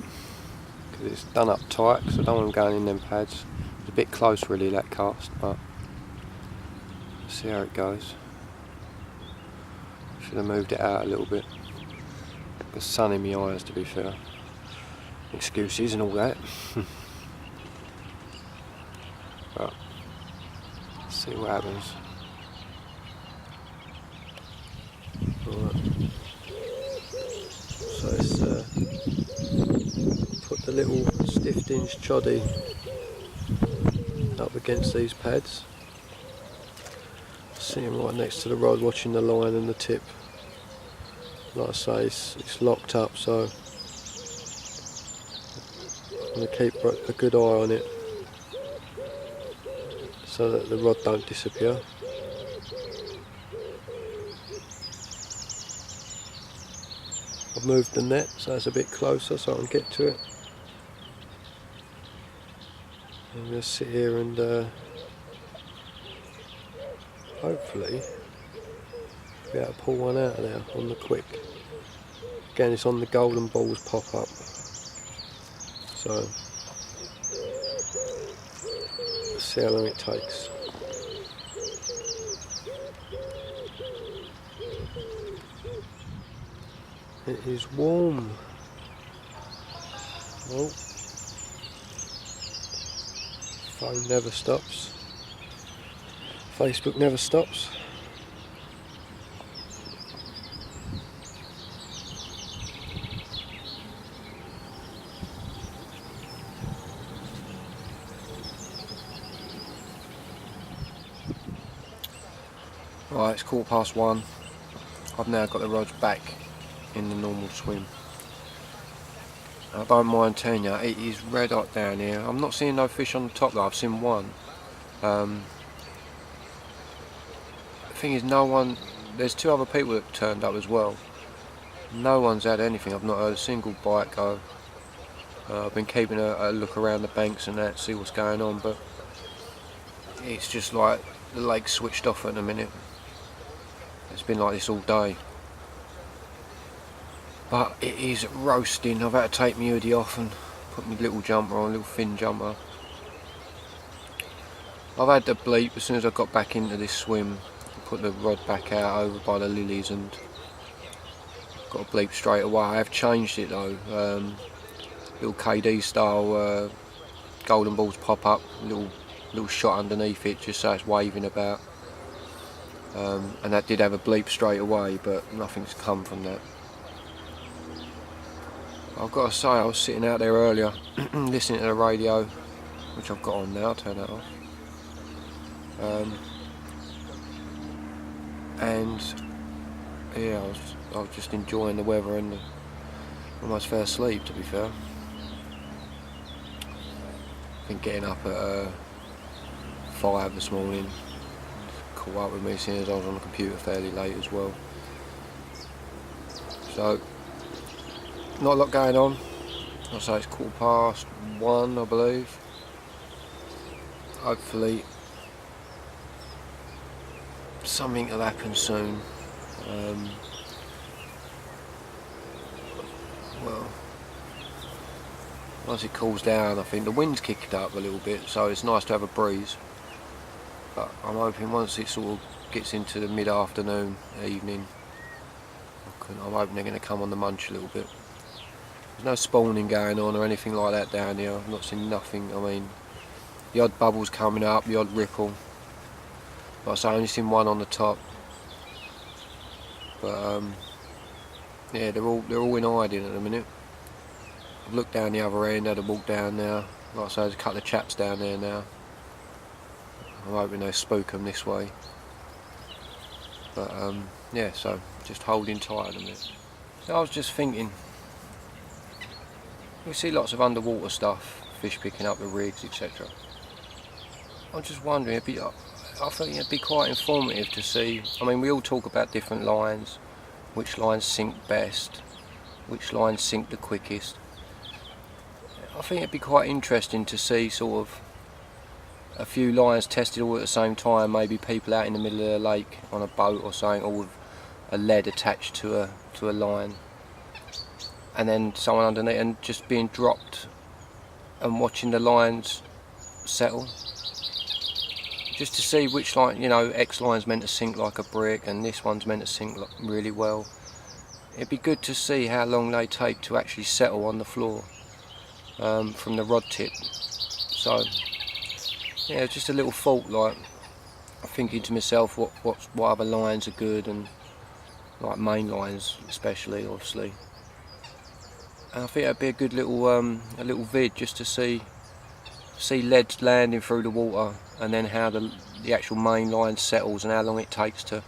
because it's done up tight, because I don't want them going in them pads. It's a bit close really, that cast, but See how it goes. Should have moved it out a little bit. Got sun in my eyes, to be fair. Excuses and all that. But let's see what happens. Right. So it's put the little stiff-dinge choddy up against these pads. Sitting right next to the rod, watching the line and the tip. Like I say, it's locked up, so I'm going to keep a good eye on it so that the rod don't disappear. I've moved the net so it's a bit closer so I can get to it. I'm going to sit here and hopefully be able to pull one out of there on the quick. Again, it's on the golden balls pop up. So let's see how long it takes. It is warm. Oh. Phone never stops. Facebook never stops. Right, it's 1:15. I've now got the rods back in the normal swim. I don't mind telling you, it is red hot down here. I'm not seeing no fish on the top though, I've seen one. The thing is, no one, there's 2 other people that turned up as well. No one's had anything, I've not heard a single bite go. I've been keeping a look around the banks and that, see what's going on, but it's just like the lake's switched off at the minute. It's been like this all day. But it is roasting. I've had to take my hoodie off and put my little jumper on, little fin jumper. I've had the bleep as soon as I got back into this swim. Put the rod back out over by the lilies and got a bleep straight away. I have changed it though. Little KD style golden balls pop up, little shot underneath it just so it's waving about. And that did have a bleep straight away, but nothing's come from that. I've got to say, I was sitting out there earlier listening to the radio, which I've got on now, turn that off. And yeah, I was just enjoying the weather and almost fell asleep, to be fair. Been getting up at 5 this morning. Caught up with me seeing as I was on the computer fairly late as well. So not a lot going on. I'll say it's 1:15, I believe. Hopefully something will happen soon. Well, once it cools down, I think the wind's kicked up a little bit, so it's nice to have a breeze. But I'm hoping once it sort of gets into the mid-afternoon, evening, I'm hoping they're going to come on the munch a little bit. There's no spawning going on or anything like that down here. I've not seen nothing. I mean, the odd bubbles coming up, the odd ripple. Like I say, I've only seen one on the top. But yeah, they're all in hiding at the minute. I've looked down the other end, had a walk down there. Like I say, there's a couple of chaps down there now. I'm hoping they spook them this way. But yeah, so just holding tight at the minute. So I was just thinking, we see lots of underwater stuff, fish picking up the rigs, etc. I'm just wondering, I think it'd be quite informative to see. I mean, we all talk about different lines, which lines sink best, which lines sink the quickest. I think it'd be quite interesting to see sort of a few lines tested all at the same time, maybe people out in the middle of the lake on a boat or something, or with a lead attached to a line, and then someone underneath and just being dropped and watching the lines settle. just to see which line, you know, X line's meant to sink like a brick and this one's meant to sink really well. It'd be good to see how long they take to actually settle on the floor from the rod tip. So yeah, just a little thought, like thinking to myself what other lines are good, and like main lines especially, obviously. And I think that'd be a good little vid just to see leads landing through the water, and then how the actual main line settles and how long it takes to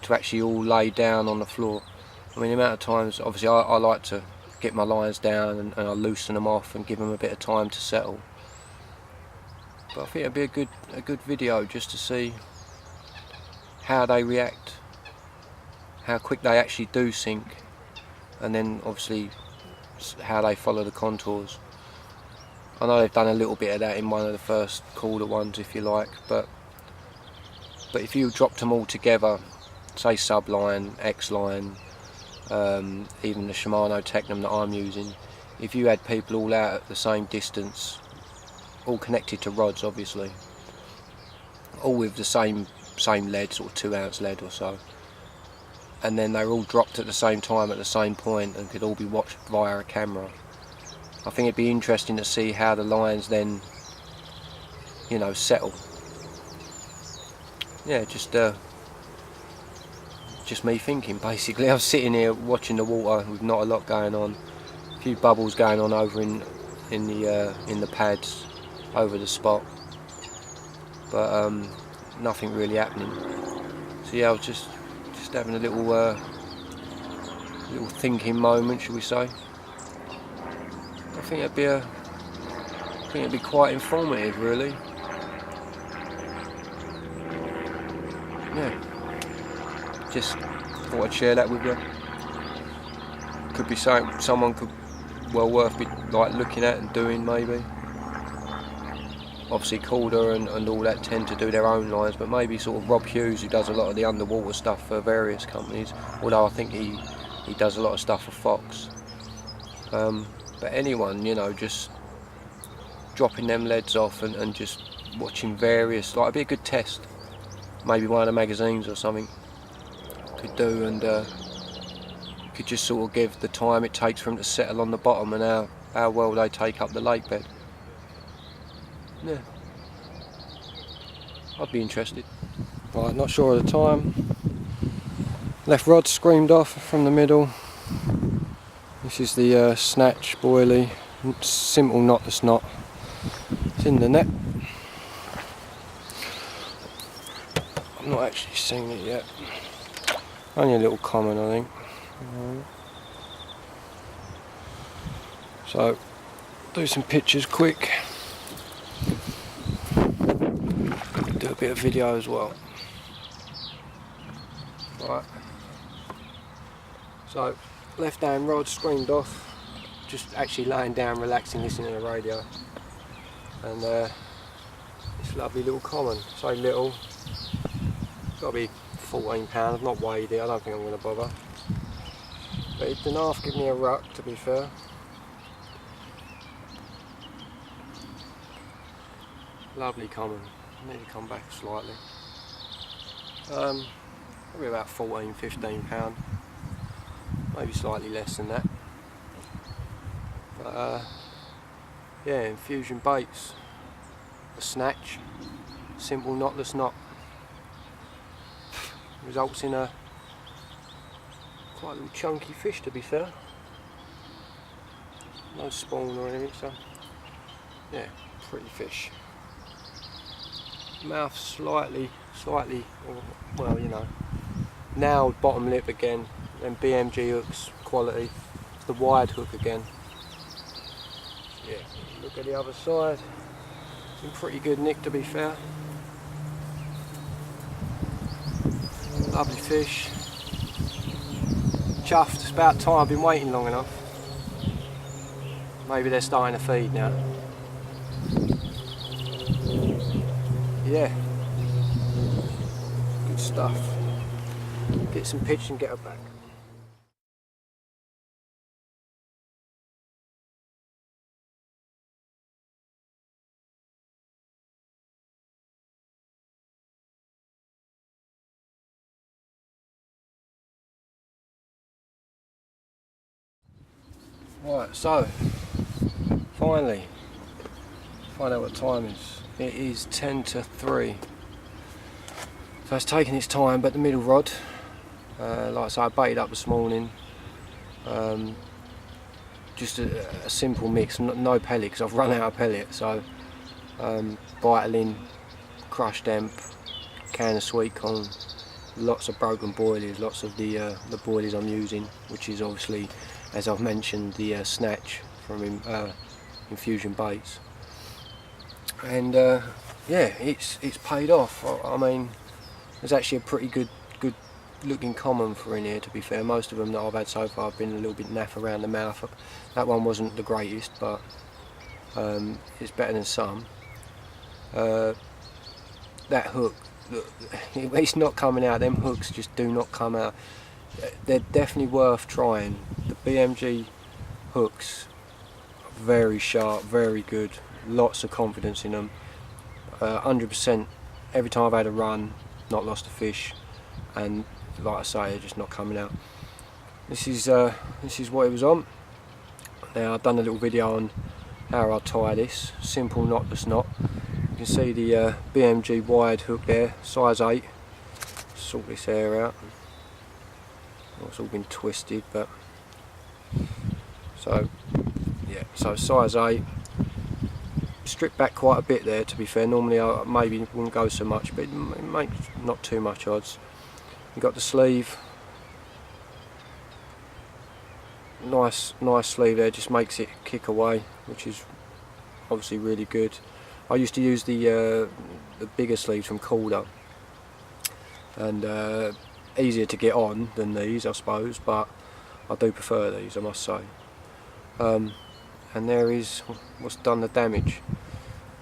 actually all lay down on the floor. I mean, the amount of times, obviously I like to get my lines down and I loosen them off and give them a bit of time to settle. But I think it'd be a good video just to see how they react, how quick they actually do sink, and then obviously how they follow the contours. I know they've done a little bit of that in one of the first cooler ones, if you like, but if you dropped them all together, say subline, X line, even the Shimano Technum that I'm using, if you had people all out at the same distance, all connected to rods obviously, all with the same lead, sort of 2 ounce lead or so, and then they were all dropped at the same time at the same point and could all be watched via a camera, I think it'd be interesting to see how the lines then, you know, settle. Yeah, just me thinking basically. I was sitting here watching the water with not a lot going on, a few bubbles going on over in the pads over the spot, but nothing really happening. So yeah, I was just having a little thinking moment, shall we say. I think it'd be quite informative, really. Yeah, just thought I'd share that with you. Could be something someone could worth like looking at and doing, maybe. Obviously Calder and all that tend to do their own lines, but maybe sort of Rob Hughes, who does a lot of the underwater stuff for various companies, although I think he does a lot of stuff for Fox. But anyone, you know, just dropping them leads off and just watching various, like, it'd be a good test. Maybe one of the magazines or something could do, and could just sort of give the time it takes for them to settle on the bottom and how well they take up the lake bed. Yeah, I'd be interested. Right, not sure of the time. Left rod screamed off from the middle. This is the snatch boilie, simple knotless knot. It's in the net. I've not actually seen it yet. Only a little common, I think. So, do some pictures quick. Do a bit of video as well. Right. So, left hand rod screamed off. Just actually laying down, relaxing, listening to the radio. And this lovely little common. So little. It's got to be 14 pounds. I've not weighed it. I don't think I'm going to bother. But it didn't half give me a ruck, to be fair. Lovely common. I need to come back slightly. Probably about 14, 15 pound. Maybe slightly less than that. But yeah, infusion baits. A snatch. Simple knotless knot. Results in a quite a little chunky fish, to be fair. No spawn or anything, so yeah, pretty fish. Mouth slightly, well, you know, nailed bottom lip again, and BMG hooks quality. It's the wide hook again. Yeah, look at the other side. It's in pretty good nick, to be fair. Lovely fish. Chuffed, it's about time. I've been waiting long enough. Maybe they're starting to feed now. Yeah. Good stuff. Get some pitch and get her back. Right, so finally, find out what time it is. It is 10 to 3. So it's taking its time, but the middle rod, like I say, I baited up this morning. Just a simple mix, no pellet because I've run out of pellet. So Vitalin, crushed hemp, can of sweet corn, lots of broken boilies, lots of the boilies I'm using, which is obviously, as I've mentioned, the snatch from Infusion Baits. And yeah, it's paid off. I mean, there's actually a pretty good looking common for in here, to be fair. Most of them that I've had so far have been a little bit naff around the mouth. That one wasn't the greatest, but it's better than some. That hook, it's not coming out. Them hooks just do not come out. They're definitely worth trying. The BMG hooks, very sharp, very good, lots of confidence in them. 100% every time I've had a run, not lost a fish, and like I say, they're just not coming out. This is what it was on. Now I've done a little video on how I tie this, simple knotless knot. You can see the BMG wired hook there, size 8. Sort this hair out. It's all been twisted, but so yeah, so size 8. Stripped back quite a bit there, to be fair. Normally I maybe wouldn't go so much, but it makes not too much odds. You've got the sleeve, nice sleeve there, just makes it kick away, which is obviously really good. I used to use the bigger sleeves from Calder, and easier to get on than these, I suppose, but I do prefer these, I must say. And there is what's done the damage.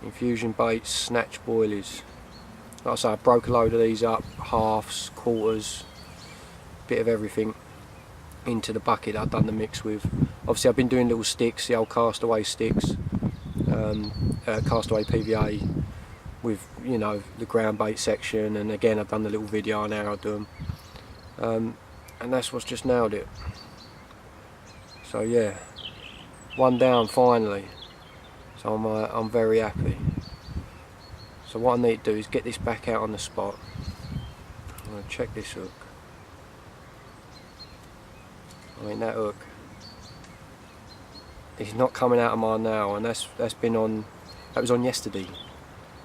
Infusion Baits, snatch boilies. Like I say, I broke a load of these up, halves, quarters, bit of everything, into the bucket that I've done the mix with. Obviously I've been doing little sticks, the old castaway sticks, castaway PVA with, you know, the ground bait section, and again I've done the little video on how I do them. And that's what's just nailed it. So yeah, one down finally. So I'm very happy. So what I need to do is get this back out on the spot. I'm going to check this hook. I mean, that hook is not coming out of mine now, and that's been on. That was on yesterday,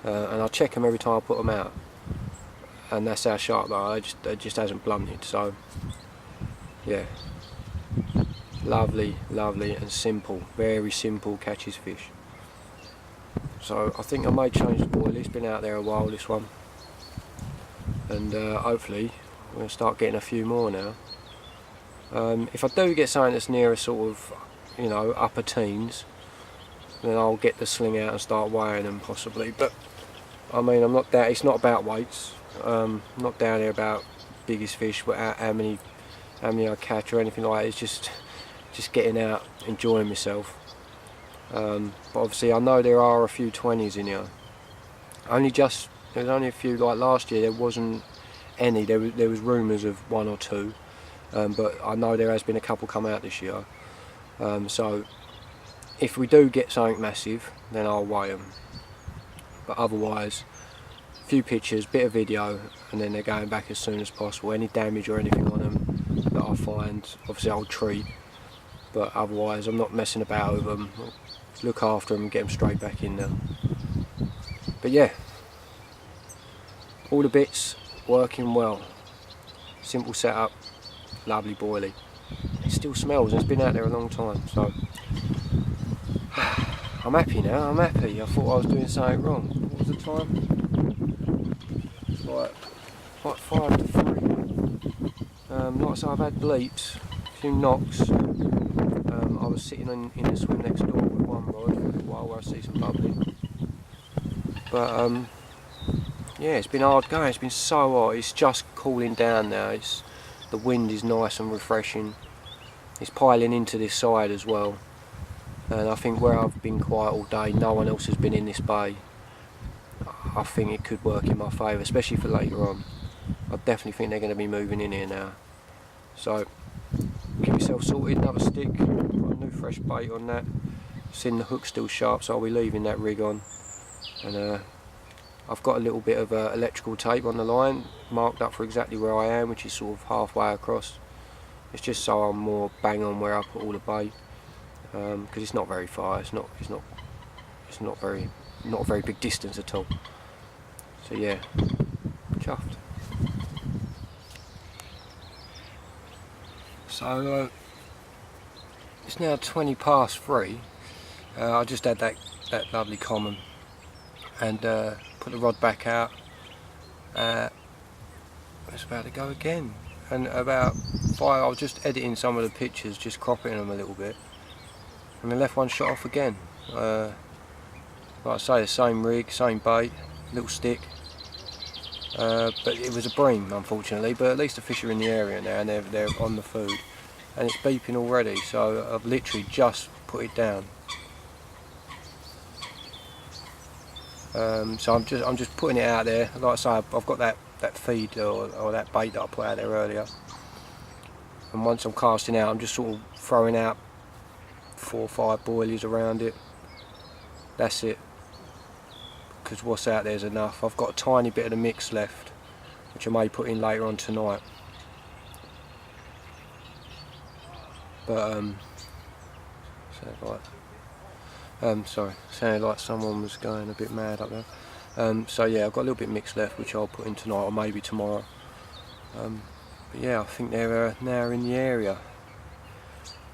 and I check them every time I put them out, and that's how sharp they are. It just hasn't blunted. So yeah, lovely, lovely, and simple. Very simple catches fish. So I think I may change the boil. It's been out there a while, this one, and hopefully we're going to start getting a few more now. If I do get something that's near a sort of, you know, upper teens, then I'll get the sling out and start weighing them possibly. But I mean, I'm not down. It's not about weights. I'm not down here about biggest fish, how many I catch or anything like that. It's just getting out, enjoying myself. But obviously I know there are a few 20s in here. There's only a few. Like last year there wasn't any. There was rumours of 1 or 2, but I know there has been a couple come out this year. So if we do get something massive, then I'll weigh them. But otherwise, a few pictures, bit of video, and then they're going back as soon as possible. Any damage or anything on them that I find, obviously I'll treat. But otherwise, I'm not messing about with them. I'll look after them and get them straight back in there. But yeah, all the bits working well. Simple setup, lovely boilie. It still smells, and it's been out there a long time. So I'm happy now. I'm happy. I thought I was doing something wrong. What was the time? It's like 5 to 3. Like I say, I've had bleeps, a few knocks. I was sitting in the swim next door with one rod for a while where I see some bubbling. But yeah, it's been hard going. It's been so hot. It's just cooling down now. The wind is nice and refreshing. It's piling into this side as well. And I think where I've been quiet all day, no one else has been in this bay. I think it could work in my favour, especially for later on. I definitely think they're going to be moving in here now. So give yourself I've sorted another stick, got a new fresh bait on that. Seen the hook still sharp, so I'll be leaving that rig on. And I've got a little bit of electrical tape on the line marked up for exactly where I am, which is sort of halfway across. It's just so I'm more bang on where I put all the bait, because it's not very far. It's not a very big distance at all. So yeah, chuffed. So it's now 20 past 3. I just had that lovely common and put the rod back out. It's about to go again. And about 5, I was just editing some of the pictures, just cropping them a little bit, and the left one shot off again. Like I say, the same rig, same bait, little stick, but it was a bream unfortunately, but at least the fish are in the area now and they're on the food, and it's beeping already, so I've literally just put it down. So I'm just putting it out there. Like I say, I've got that feed or that bait that I put out there earlier, and once I'm casting out, I'm just sort of throwing out 4 or 5 boilies around it. That's it, because what's out there is enough. I've got a tiny bit of the mix left, which I may put in later on tonight, but sounded like someone was going a bit mad up there. So yeah, I've got a little bit mixed left, which I'll put in tonight or maybe tomorrow. But yeah, I think they're now in the area,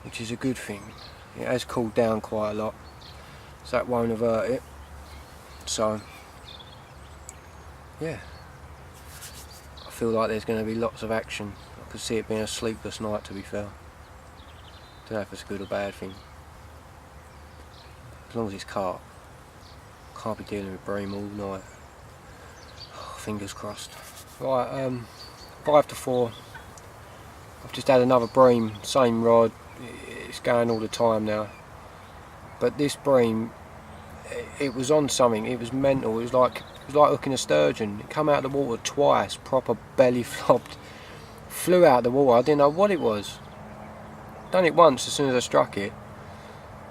which is a good thing. It has cooled down quite a lot, so that won't avert it. So yeah, I feel like there's going to be lots of action. I could see it being a sleepless night, to be fair. Don't know if it's a good or bad thing. As long as it's carp. Can't be dealing with bream all night. Oh, fingers crossed. Right, 5 to 4. I've just had another bream, same rod. It's going all the time now. But this bream, it was on something. It was mental. It was like hooking a sturgeon. It come out of the water twice, proper belly flopped. Flew out of the water. I didn't know what it was. Done it once as soon as I struck it.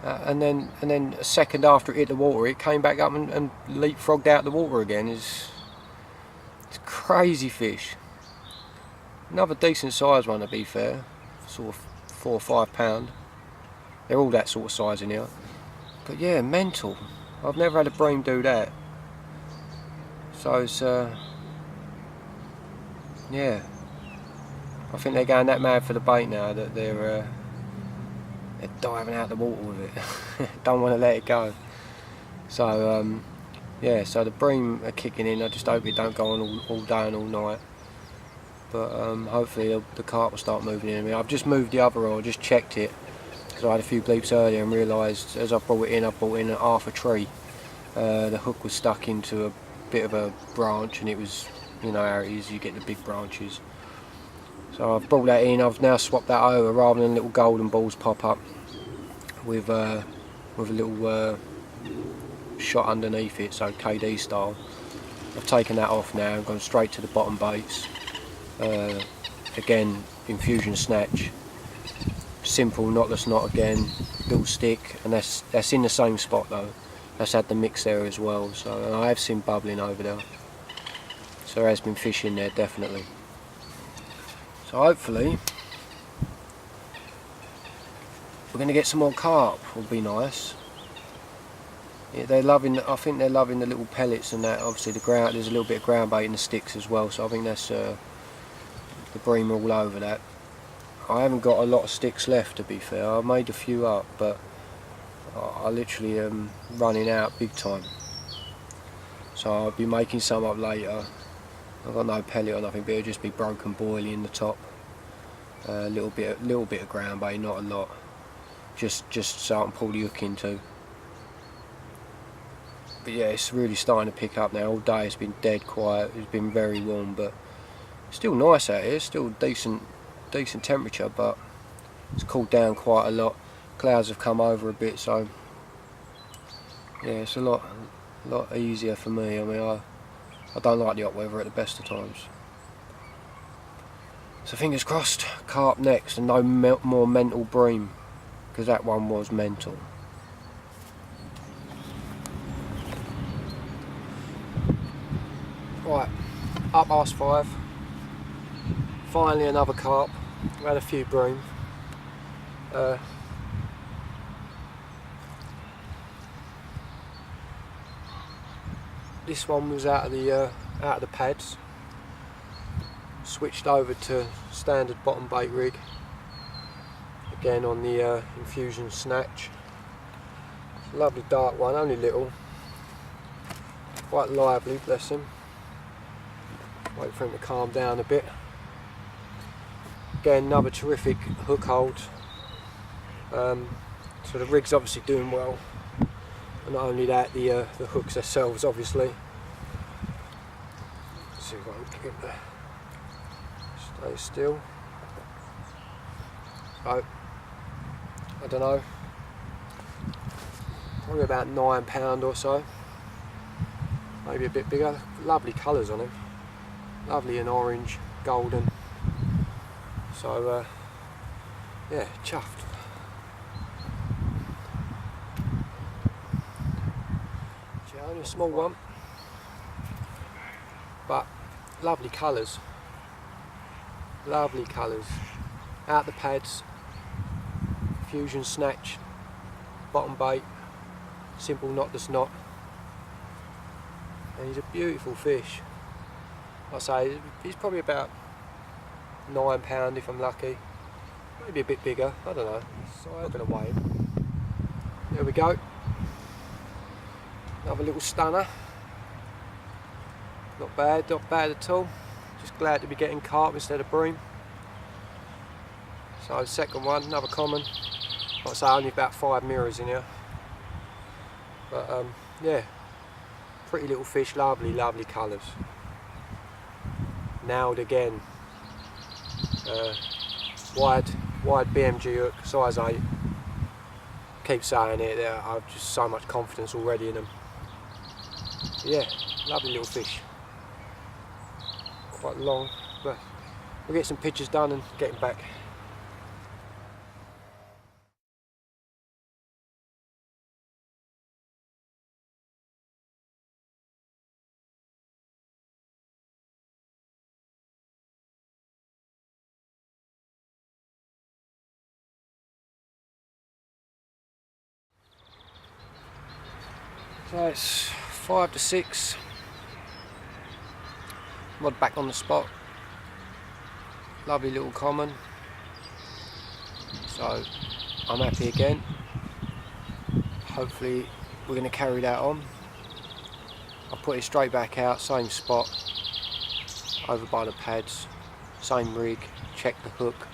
And then a second after it hit the water, it came back up and leapfrogged out the water again. It's crazy fish. Another decent sized one, to be fair, sort of 4 or 5 pound. They're all that sort of size in here. But yeah, mental. I've never had a bream do that. So it's yeah. I think they're going that mad for the bait now that they're diving out the water with it. Don't want to let it go. So yeah, so the bream are kicking in. I just hope it don't go on all day and all night. But hopefully the carp will start moving in. I mean, I've just moved the other rod, just checked it, because I had a few bleeps earlier and realised as I brought it in, I brought in half a tree. The hook was stuck into a bit of a branch, and it was, you know how it is, you get the big branches. So I've brought that in. I've now swapped that over, rather than little golden balls pop up with a little shot underneath it, so KD style. I've taken that off now and gone straight to the bottom baits. Again, infusion snatch, simple knotless knot again, little stick, and that's in the same spot though. That's had the mix there as well, so I have seen bubbling over there. So there has been fish in there, definitely. So hopefully we're going to get some more carp. Would be nice. Yeah, they're loving. I think they're loving the little pellets and that. Obviously the ground. There's a little bit of ground bait in the sticks as well. So I think that's the bream all over that. I haven't got a lot of sticks left, to be fair. I made a few up, but I literally am running out big time. So I'll be making some up later. I've got no pellet or nothing, but it'll just be broken boilie in the top. A little bit of ground bait, not a lot. Just so I can pull the hook into. But yeah, it's really starting to pick up now. All day it's been dead quiet. It's been very warm, but still nice out here. Still decent temperature, but it's cooled down quite a lot. Clouds have come over a bit, so yeah, it's a lot easier for me. I mean, I don't like the hot weather at the best of times. So fingers crossed, carp next, and no more mental bream, because that one was mental. Right, up past 5. Finally another carp. We had a few bream. This one was out of the pads. Switched over to standard bottom bait rig. Again on the infusion snatch. Lovely dark one, only little. Quite lively, bless him. Wait for him to calm down a bit. Again, another terrific hook hold. So the rig's obviously doing well. And not only that, the hooks themselves, obviously. Let's see if I can get there. Stay still. So, I don't know. Probably about £9 or so. Maybe a bit bigger. Lovely colours on him. Lovely in orange, golden. So, yeah, chuffed. Only a small one, but lovely colours. Lovely colours. Out the pads, fusion snatch, bottom bait, simple knotless knot, and he's a beautiful fish. Like I say, he's probably about £9 if I'm lucky, maybe a bit bigger, I don't know. So I'm going to weigh him. There we go. Another little stunner. Not bad at all. Just glad to be getting carp instead of bream. So second one, another common. Like I say, only about 5 mirrors in here. But yeah, pretty little fish, lovely colours. Nailed again. Wide BMG hook, size 8. Keep saying it, I've just so much confidence already in them. Yeah, lovely little fish. Quite long, but we'll get some pictures done and get him back. So it's 5 to 6. Rod back on the spot. Lovely little common. So I'm happy again. Hopefully we're going to carry that on. I'll put it straight back out, same spot, over by the pads, same rig, check the hook.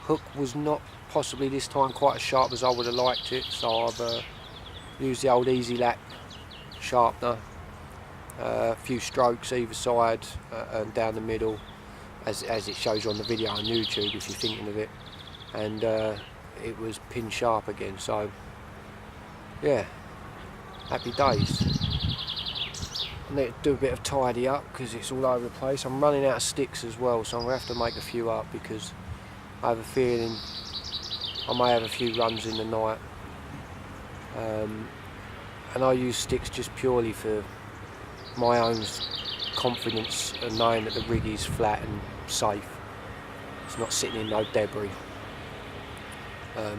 Hook was not possibly this time quite as sharp as I would have liked it, so I've used the old Easy Lap sharpener, a few strokes either side and down the middle, as it shows you on the video on YouTube if you're thinking of it, and it was pin sharp again. So yeah, happy days. I need to do a bit of tidy up because it's all over the place. I'm running out of sticks as well, so I'm going to have to make a few up because I have a feeling I may have a few runs in the night. And I use sticks just purely for my own confidence and knowing that the rig is flat and safe. It's not sitting in no debris.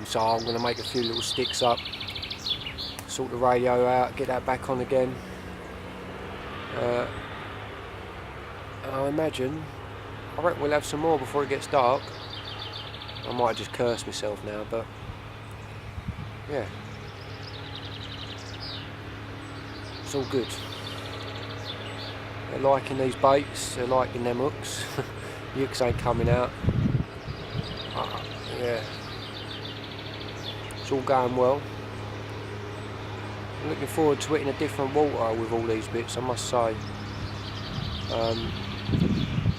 So I'm going to make a few little sticks up, sort the radio out, get that back on again. And I reckon we'll have some more before it gets dark. I might just curse myself now, but yeah, it's all good. They're liking these baits, they're liking them hooks. The hooks ain't coming out. Yeah, it's all going well. I'm looking forward to it in a different water with all these bits, I must say.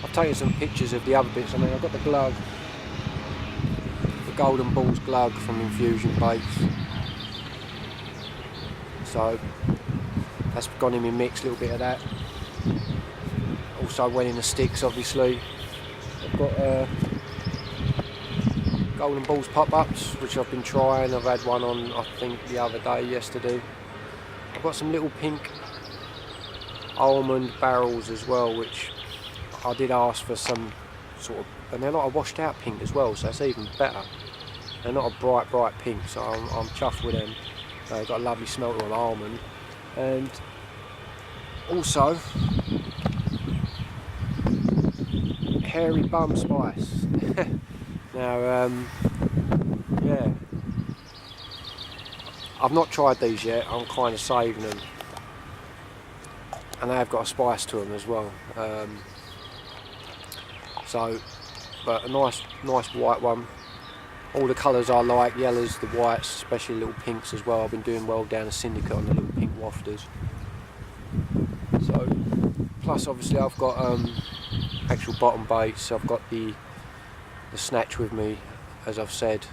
I've taken some pictures of the other bits. I mean, I've got the glug, the Golden Balls glug from Infusion Baits. So that's gone in my mix, a little bit of that. Also went in the sticks, obviously. got golden balls pop-ups, which I've been trying. I've had one on, I think, the other day, yesterday. I've got some little pink almond barrels as well, which I did ask for some sort of, and they're like a washed out pink as well, so it's even better. They're not a bright pink, so I'm chuffed with them. They've got a lovely smell to an almond. And also hairy bum spice. Now yeah, I've not tried these yet. I'm kind of saving them, and they have got a spice to them as well. But a nice white one. All the colours I like, yellows, the whites, especially little pinks as well. I've been doing well down the syndicate on the little pink wafters. So, plus obviously I've got actual bottom baits. I've got the snatch with me, as I've said.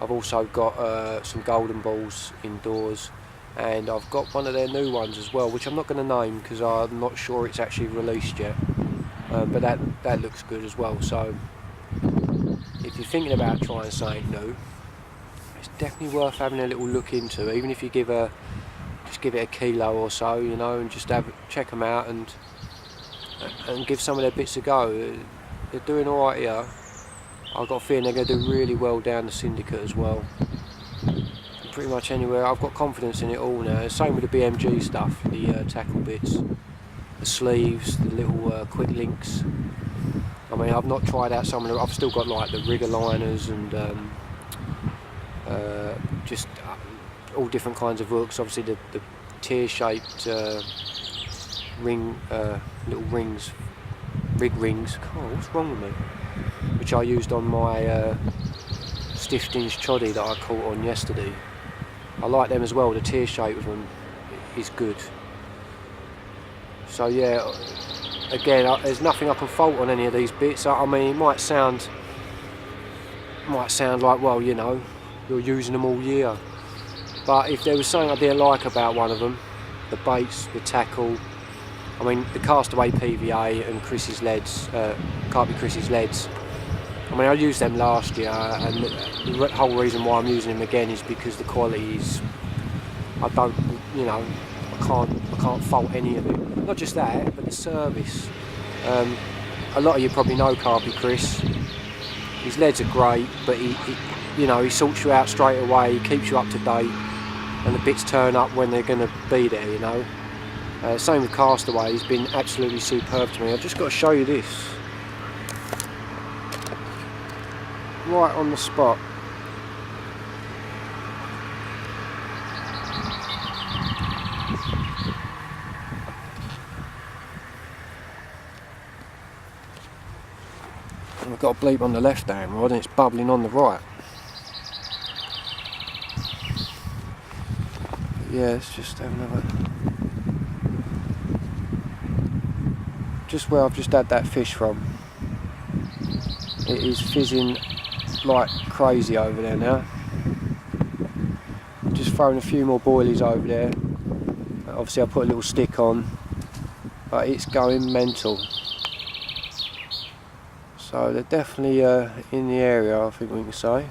I've also got some golden balls indoors, and I've got one of their new ones as well, which I'm not going to name because I'm not sure it's actually released yet. But that looks good as well. So if you're thinking about trying something new, it's definitely worth having a little look into. Even if you just give it a kilo or so, you know, and just check them out and give some of their bits a go. They're doing all right here. I've got a feeling they're going to do really well down the syndicate as well. Pretty much anywhere. I've got confidence in it all now. Same with the BMG stuff, the tackle bits, the sleeves, the little quick links. I mean, I've not tried out some of them. I've still got like the rigger liners and just all different kinds of hooks. Obviously the tear-shaped ring, little rings, rig rings. God, what's wrong with me? Which I used on my stiff-dinge choddy that I caught on yesterday. I like them as well. The tear shape of them is good. So yeah, again, there's nothing I can fault on any of these bits. I mean, it might sound like, well, you know, you're using them all year. But if there was something I didn't like about one of them, the baits, the tackle, I mean, the Castaway PVA and Chris's leads, Chris's leads. I mean, I used them last year, and the whole reason why I'm using them again is because the quality is, I can't fault any of it. Not just that, but the service. A lot of you probably know Carpy Chris. His leads are great, but he sorts you out straight away. He keeps you up to date, and the bits turn up when they're going to be there. You know. Same with Castaway. He's been absolutely superb to me. I've just got to show you this. Right on the spot. And I've got a bleep on the left hand rod and it's bubbling on the right. Yeah, let's just have another. Just where I've just had that fish from. It is fizzing like crazy over there now. Just throwing a few more boilies over there. Obviously I put a little stick on, but it's going mental. So they're definitely in the area, I think we can say.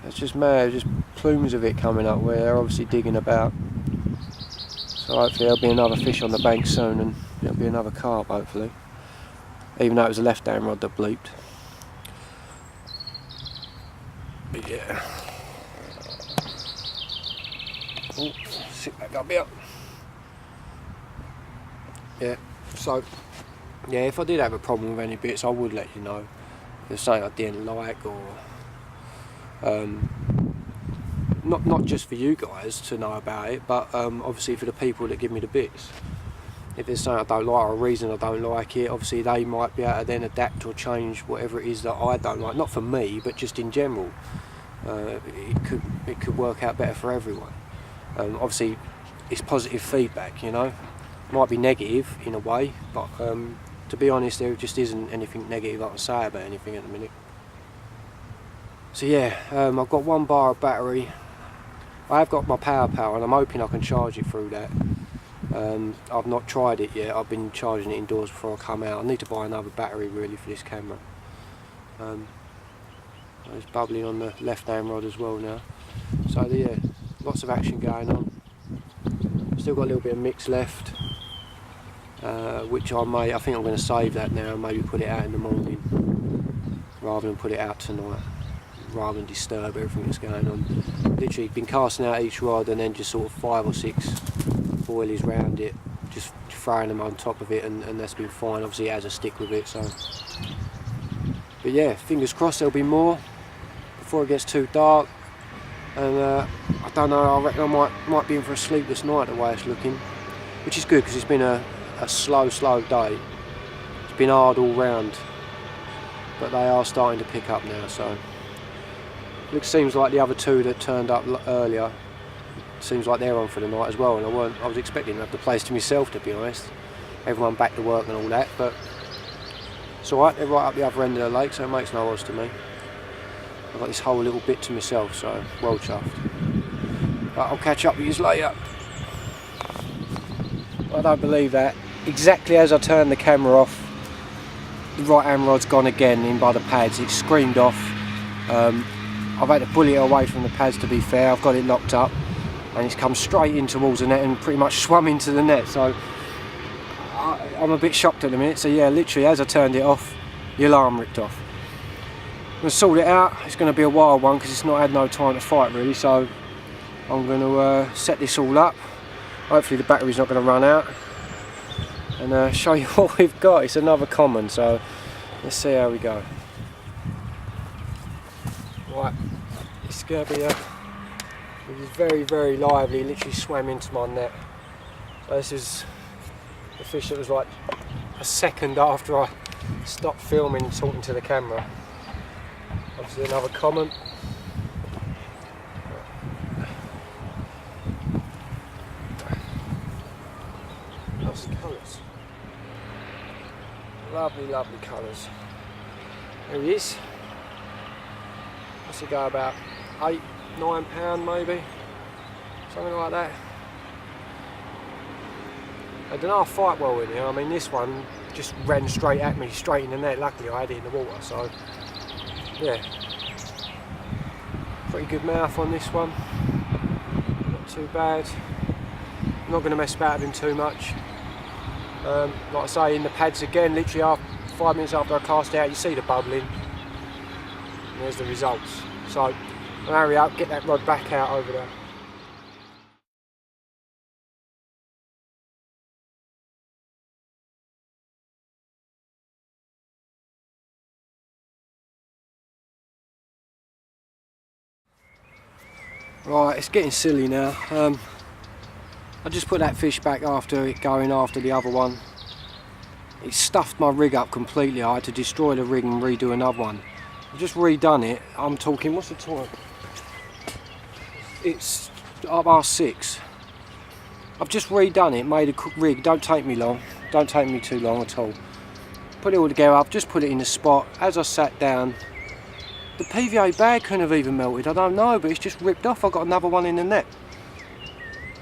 It's just mad, just plumes of it coming up where they're obviously digging about. So hopefully there'll be another fish on the bank soon, and there'll be another carp hopefully. Even though it was a left hand rod that bleeped. But yeah. Oh, sit back up here. Yeah, so yeah, if I did have a problem with any bits, I would let you know. If there's something I didn't like, or not just for you guys to know about it, but obviously for the people that give me the bits. If there's something I don't like or a reason I don't like it, obviously they might be able to then adapt or change whatever it is that I don't like. Not for me, but just in general. It could work out better for everyone. Obviously, it's positive feedback, you know. Might be negative in a way, but to be honest, there just isn't anything negative I can say about anything at the minute. So yeah, I've got 1 bar of battery. I have got my power and I'm hoping I can charge it through that. I've not tried it yet. I've been charging it indoors before I come out. I need to buy another battery really for this camera. It's bubbling on the left hand rod as well now. So yeah, lots of action going on. Still got a little bit of mix left, which I think I'm going to save that now and maybe put it out in the morning rather than put it out tonight, rather than disturb everything that's going on. Literally been casting out each rod and then just sort of 5 or 6 boilies round it, just throwing them on top of it, and that's been fine. Obviously it has a stick with it, so. But yeah, fingers crossed there'll be more before it gets too dark. And I don't know, I reckon I might be in for a sleepless night the way it's looking, which is good because it's been a slow day. It's been hard all round, but they are starting to pick up now. So it seems like the other 2 that turned up earlier, seems like they're on for the night as well. And I was expecting to have the place to myself, to be honest. Everyone back to work and all that, but it's alright. They're right up the other end of the lake, so it makes no odds to me. I've got this whole little bit to myself, so well chuffed. But I'll catch up with you later. I don't believe that. Exactly as I turned the camera off, the right hand rod's gone again in by the pads. It screamed off. I've had to pull it away from the pads, to be fair. I've got it locked up and it's come straight in towards the net and pretty much swum into the net. So I'm a bit shocked at the minute. So yeah, literally as I turned it off, the alarm ripped off. I'm going to sort it out. It's going to be a wild one because it's not had no time to fight really, so I'm going to set this all up. Hopefully the battery's not going to run out, and show you what we've got. It's another common, so let's see how we go. Right, it's going to be it was very lively. It literally swam into my net. So this is the fish that was like a second after I stopped filming and talking to the camera. Obviously another common. Lots of colours. Lovely colours. There he is. What's he go, about £8–9 maybe? Something like that. I don't know, I fight well in here. I mean, this one just ran straight at me, straight in the net. Luckily I had it in the water, so yeah, pretty good mouth on this one, not too bad. I'm not going to mess about with him too much. Like I say, in the pads again, literally 5 minutes after I cast it out, you see the bubbling, and there's the results. So I'll hurry up, get that rod back out over there. Right, it's getting silly now. I just put that fish back after it going after the other one. It stuffed my rig up completely. I had to destroy the rig and redo another one. I've just redone it. I'm talking, what's the time? It's 6:30. I've just redone it, made a rig. Don't take me long. Don't take me too long at all. Put it all together. I've just put it in the spot. As I sat down, the PVA bag couldn't have even melted, I don't know, but it's just ripped off. I've got another one in the net.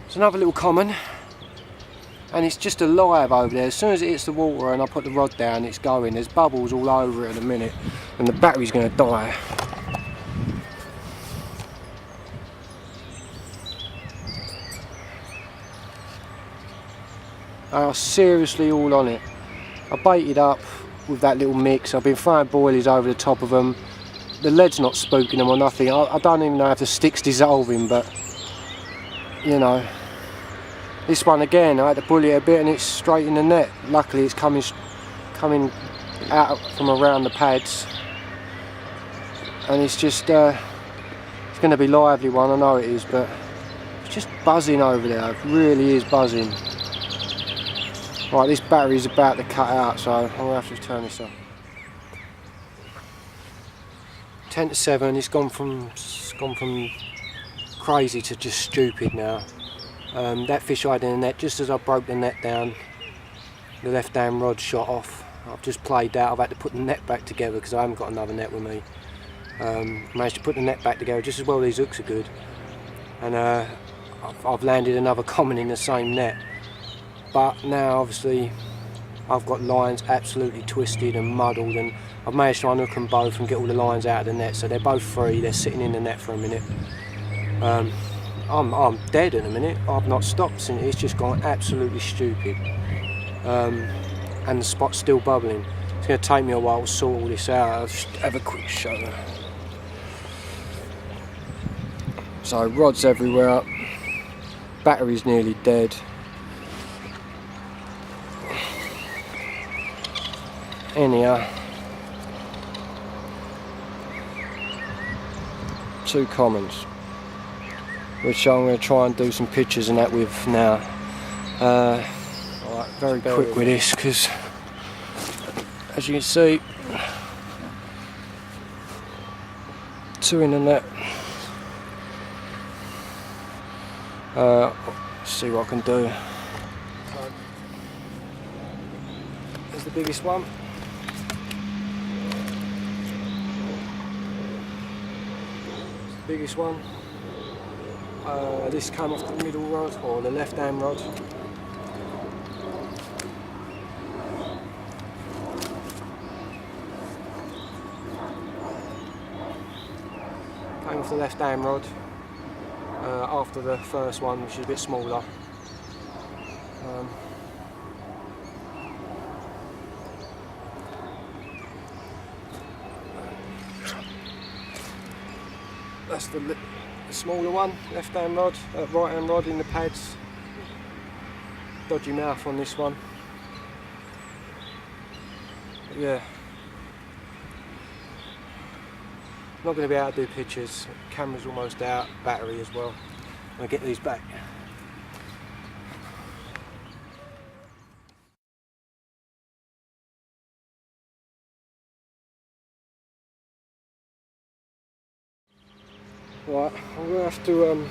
It's another little common, and it's just alive over there. As soon as it hits the water and I put the rod down, it's going. There's bubbles all over it in a minute, and the battery's going to die. They are seriously all on it. I baited up with that little mix. I've been throwing boilies over the top of them. The lead's not spooking them or nothing. I don't even know if the stick's dissolving, but you know. This one again, I had to bully it a bit and it's straight in the net. Luckily it's coming out from around the pads, and it's just it's going to be a lively one, I know it is, but it's just buzzing over there. It really is buzzing. Right, this battery's about to cut out, so I'm going to have to turn this off. 10 to 7, it's gone from crazy to just stupid now. That fish I had in the net, just as I broke the net down, the left hand rod shot off. I've just played that. I've had to put the net back together because I haven't got another net with me. Managed to put the net back together just as well. These hooks are good, and I've landed another common in the same net. but now obviously I've got lines absolutely twisted and muddled, and I've managed to unhook them both and get all the lines out of the net, so they're both free. They're sitting in the net for a minute. I'm dead in a minute. I've not stopped since. It's just gone absolutely stupid, and the spot's still bubbling. It's going to take me a while to sort all this out. I'll just have a quick show. So rods everywhere, battery's nearly dead. Anyhow, 2 commons, which I'm going to try and do some pictures and that with now. Right, very quick with this, because as you can see, 2 in the net. See what I can do. Here's the biggest one. Biggest one. This came off the middle rod, or the left hand rod. Came off the left hand rod after the first one, which is a bit smaller. That's the smaller one, left hand rod, right hand rod in the pads. Dodgy mouth on this one. But yeah. Not going to be able to do pictures. Camera's almost out, battery as well. I'll get these back. Right, I'm going to have to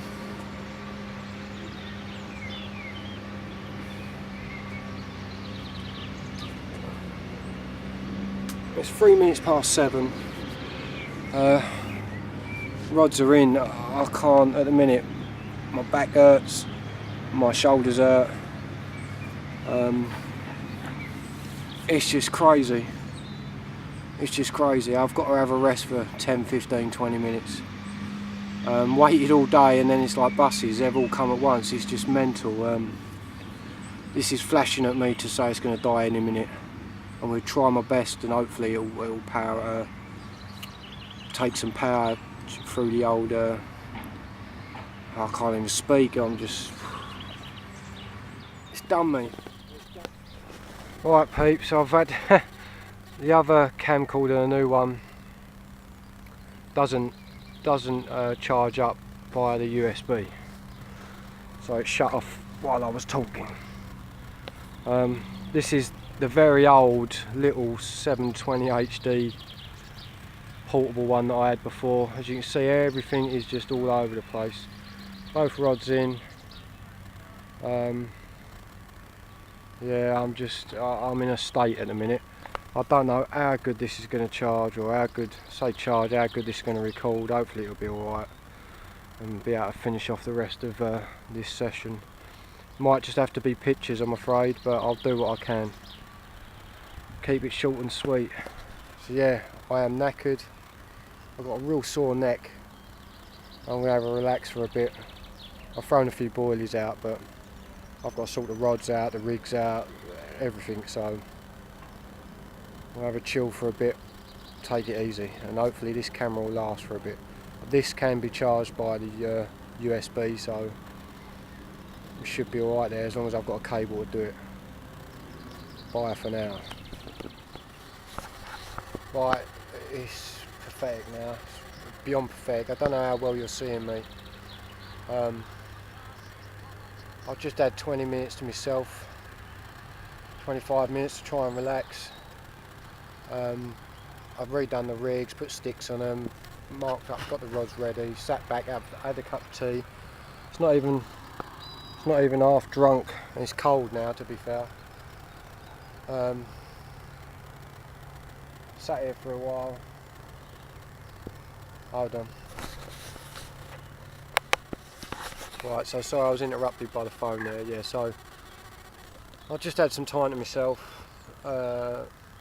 it's 3 minutes past 7. Rods are in. I can't at the minute. My back hurts, my shoulders hurt. It's just crazy. It's just crazy. I've got to have a rest for 10, 15, 20 minutes. Waited all day, and then it's like buses, they've all come at once. It's just mental. This is flashing at me to say it's going to die any minute. I'm going to try my best, and hopefully it'll power, take some power through the old, I can't even speak, I'm just, it's done me. Right peeps, I've had the other camcorder, the new one, doesn't charge up via the USB, so it shut off while I was talking. This is the very old little 720 HD portable one that I had before. As you can see, everything is just all over the place. Both rods in. Yeah, I'm in a state at the minute. I don't know how good this is going to charge, or how good this is going to record. Hopefully it'll be alright and be able to finish off the rest of this session. Might just have to be pictures, I'm afraid, but I'll do what I can. Keep it short and sweet. So yeah, I am knackered. I've got a real sore neck. I'm going to have a relax for a bit. I've thrown a few boilies out, but I've got to sort the rods out, the rigs out, everything, so I'll have a chill for a bit, take it easy, and hopefully this camera will last for a bit. This can be charged by the USB, so it should be alright there, as long as I've got a cable to do it. Bye for now. Right, it's pathetic now, it's beyond pathetic. I don't know how well you're seeing me. I've just had 20 minutes to myself, 25 minutes to try and relax. I've redone the rigs, put sticks on them, marked up, got the rods ready, sat back, had a cup of tea. It's not even half drunk, and it's cold now, to be fair. Sat here for a while. Hold on. Right, so sorry I was interrupted by the phone there. Yeah, so I just had some time to myself,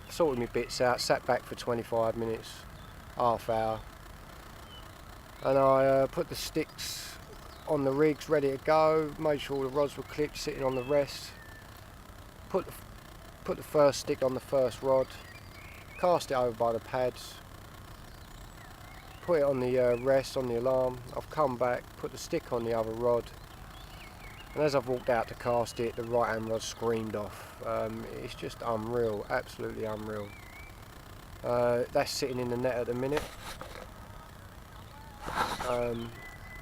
sorted my bits out, sat back for 25 minutes, half hour, and I put the sticks on the rigs ready to go, made sure all the rods were clipped, sitting on the rest, put the first stick on the first rod, cast it over by the pads, put it on the rest, on the alarm. I've come back, put the stick on the other rod, and as I've walked out to cast it, the right hand rod screamed off. It's just unreal, absolutely unreal. That's sitting in the net at the minute.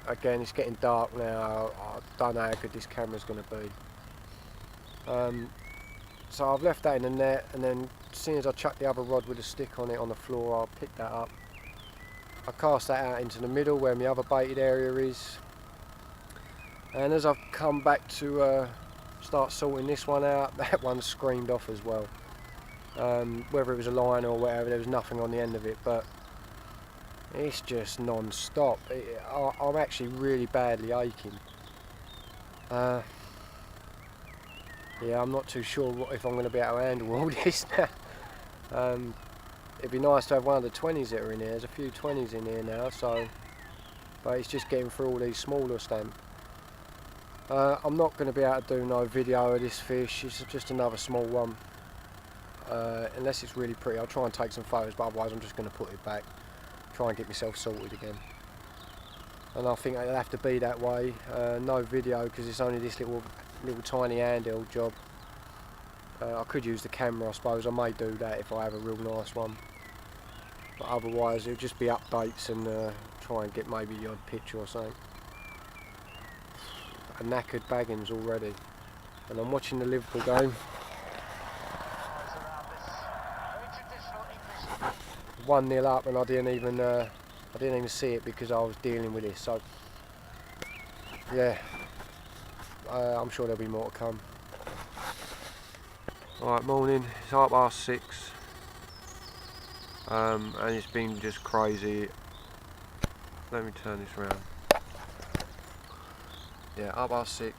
Again, it's getting dark now. I don't know how good this camera's going to be. So I've left that in the net, and then as soon as I chuck the other rod with a stick on it on the floor, I'll pick that up. I cast that out into the middle where my other baited area is. And as I've come back to start sorting this one out, that one screamed off as well. Whether it was a line or whatever, there was nothing on the end of it, but it's just non-stop. I'm actually really badly aching. Yeah, I'm not too sure if I'm going to be able to handle all this now. It'd be nice to have one of the 20s that are in here. There's a few 20s in here now, but it's just getting through all these smaller stamp. I'm not going to be able to do no video of this fish. It's just another small one. Unless it's really pretty, I'll try and take some photos, but otherwise I'm just going to put it back, try and get myself sorted again. And I think it'll have to be that way. No video because it's only this little tiny handheld job. I could use the camera, I suppose. I may do that if I have a real nice one. But otherwise it'll just be updates and try and get maybe the odd picture or something. A knackered Baggins already, and I'm watching the Liverpool game. 1-0 up, and I didn't even see it because I was dealing with this. So yeah, I'm sure there'll be more to come. Alright, morning. It's 6:30, and it's been just crazy. Let me turn this around. Yeah, 6:30.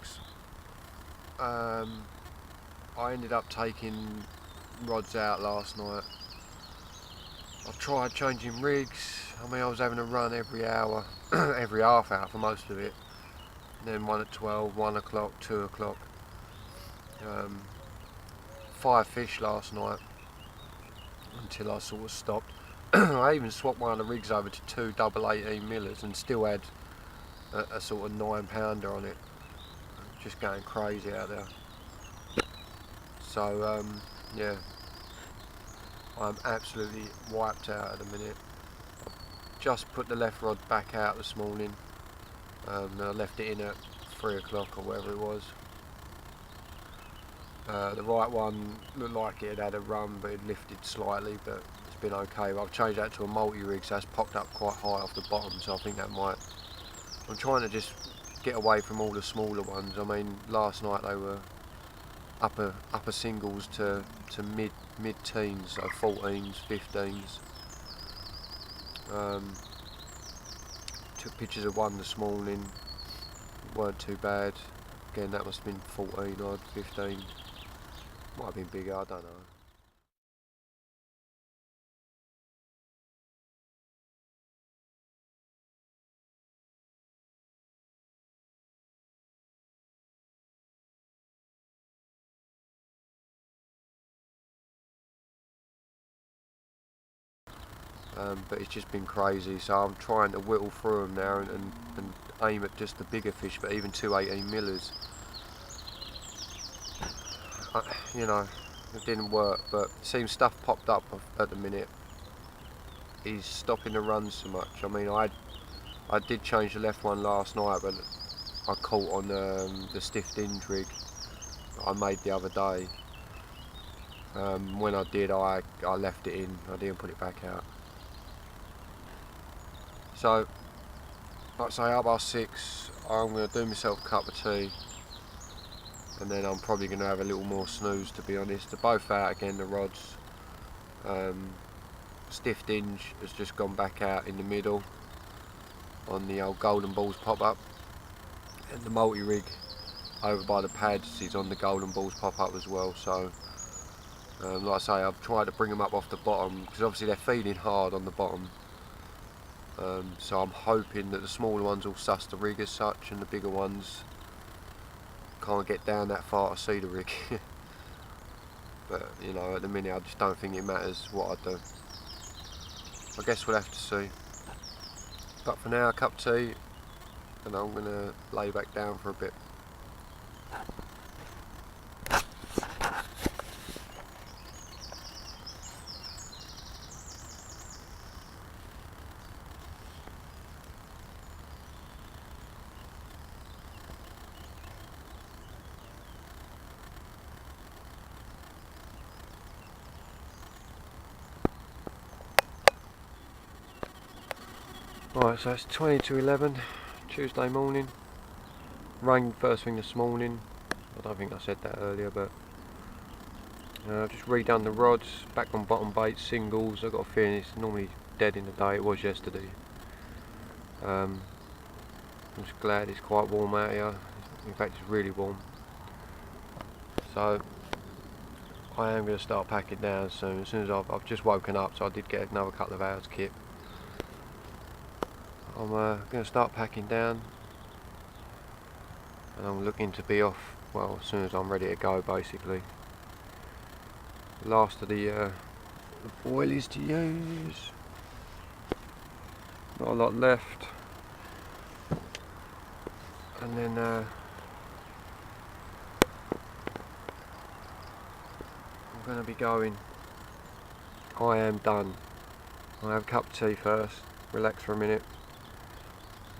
I ended up taking rods out last night. I tried changing rigs. I mean, I was having a run every hour, every half hour for most of it. And then one at 12, 1 o'clock, 2 o'clock. 5 fish last night until I sort of stopped. I even swapped one of the rigs over to 2 double 18 millers and still had a sort of 9-pounder on it. Just going crazy out there. So yeah, I'm absolutely wiped out at the minute. I've just put the left rod back out this morning. I left it in at 3 o'clock or whatever it was. The right one looked like it had a run, but it lifted slightly, but it's been okay. I've changed that to a multi-rig, so that's popped up quite high off the bottom, so I think that might... I'm trying to just get away from all the smaller ones. I mean, last night they were upper singles to mid-teens, so 14s, 15s. Took pictures of one this morning, weren't too bad. Again, that must have been 14 odd, 15. Might have been bigger, I don't know. But it's just been crazy, so I'm trying to whittle through them now and aim at just the bigger fish, but even 2 18 millers. You know, it didn't work, but it seems stuff popped up at the minute. He's stopping the runs so much. I mean, I did change the left one last night, but I caught on the stiff dinge rig I made the other day. When I did, I left it in, I didn't put it back out. So, like I say, 6:30, I'm going to do myself a cup of tea, and then I'm probably going to have a little more snooze, to be honest. They're both out again, the rods. Stiff dinge has just gone back out in the middle on the old golden balls pop up, and the multi-rig over by the pads is on the golden balls pop up as well. So like I say, I've tried to bring them up off the bottom because obviously they're feeding hard on the bottom. So I'm hoping that the smaller ones will suss the rig as such, and the bigger ones can't get down that far to see the rig. But you know, at the minute I just don't think it matters what I do. I guess we'll have to see. But for now, a cup of tea, and I'm going to lay back down for a bit. Right, so it's 20 to 11, Tuesday morning. Rained first thing this morning. I don't think I said that earlier, but I've just redone the rods, back on bottom baits, singles. I've got a feeling it's normally dead in the day. It was yesterday. I'm just glad it's quite warm out here. In fact, it's really warm. So I am going to start packing down soon. As soon as I've just woken up, so I did get another couple of hours kit. I'm going to start packing down, and I'm looking to be off, well, as soon as I'm ready to go, basically. The last of the boilies to use. Not a lot left. And then I'm going to be going. I am done. I'll have a cup of tea first, relax for a minute.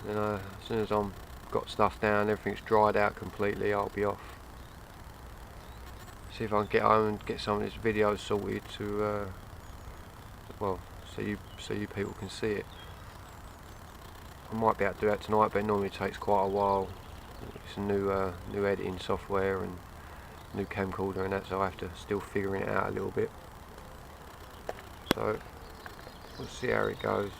Then as soon as I'm got stuff down, everything's dried out completely, I'll be off. See if I can get home and get some of this video sorted to, well, so you people can see it. I might be able to do that tonight, but it normally takes quite a while. It's a new editing software and new camcorder and that, so I have to still figure it out a little bit. So we'll see how it goes.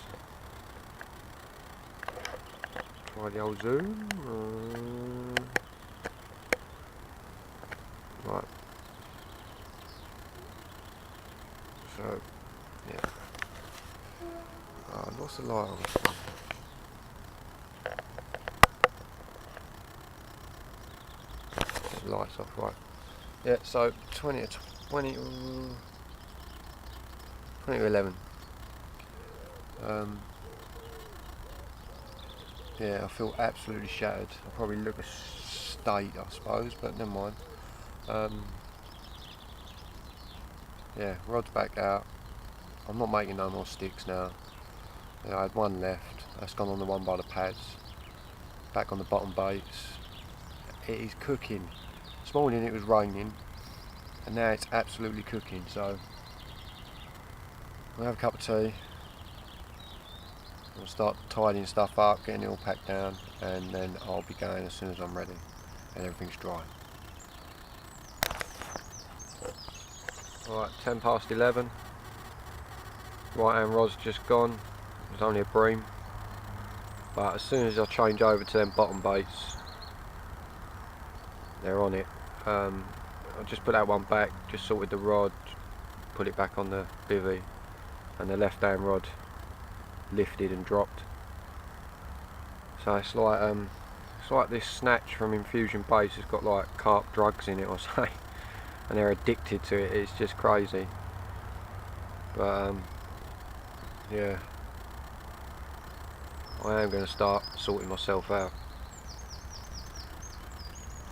Try the old zoom. Right. So, yeah. Oh, what's the light on this one? The lights off, right. Yeah, so 20 to 11. Yeah, I feel absolutely shattered. I probably look a state, I suppose, but never mind. Yeah, rod's back out. I'm not making no more sticks now. Yeah, I had one left. That's gone on the one by the pads. Back on the bottom baits. It is cooking. This morning it was raining, and now it's absolutely cooking. So I'll have a cup of tea. I'll start tidying stuff up, getting it all packed down, and then I'll be going as soon as I'm ready and everything's dry. Alright, 10 past 11. Right hand rod's just gone. It was only a bream. But as soon as I change over to them bottom baits, they're on it. I just put that one back, just sorted the rod, put it back on the bivvy, and the left hand rod lifted and dropped. So it's like this snatch from Infusion Base has got like carp drugs in it or something, and they're addicted to it. It's just crazy. But yeah, I am going to start sorting myself out.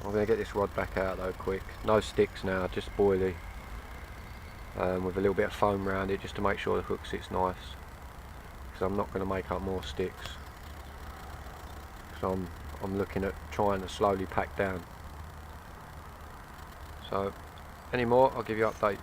I'm going to get this rod back out though quick. No sticks now, just boilie, with a little bit of foam around it just to make sure the hook sits nice. Because I'm not going to make up more sticks. So I'm looking at trying to slowly pack down. So any more, I'll give you updates.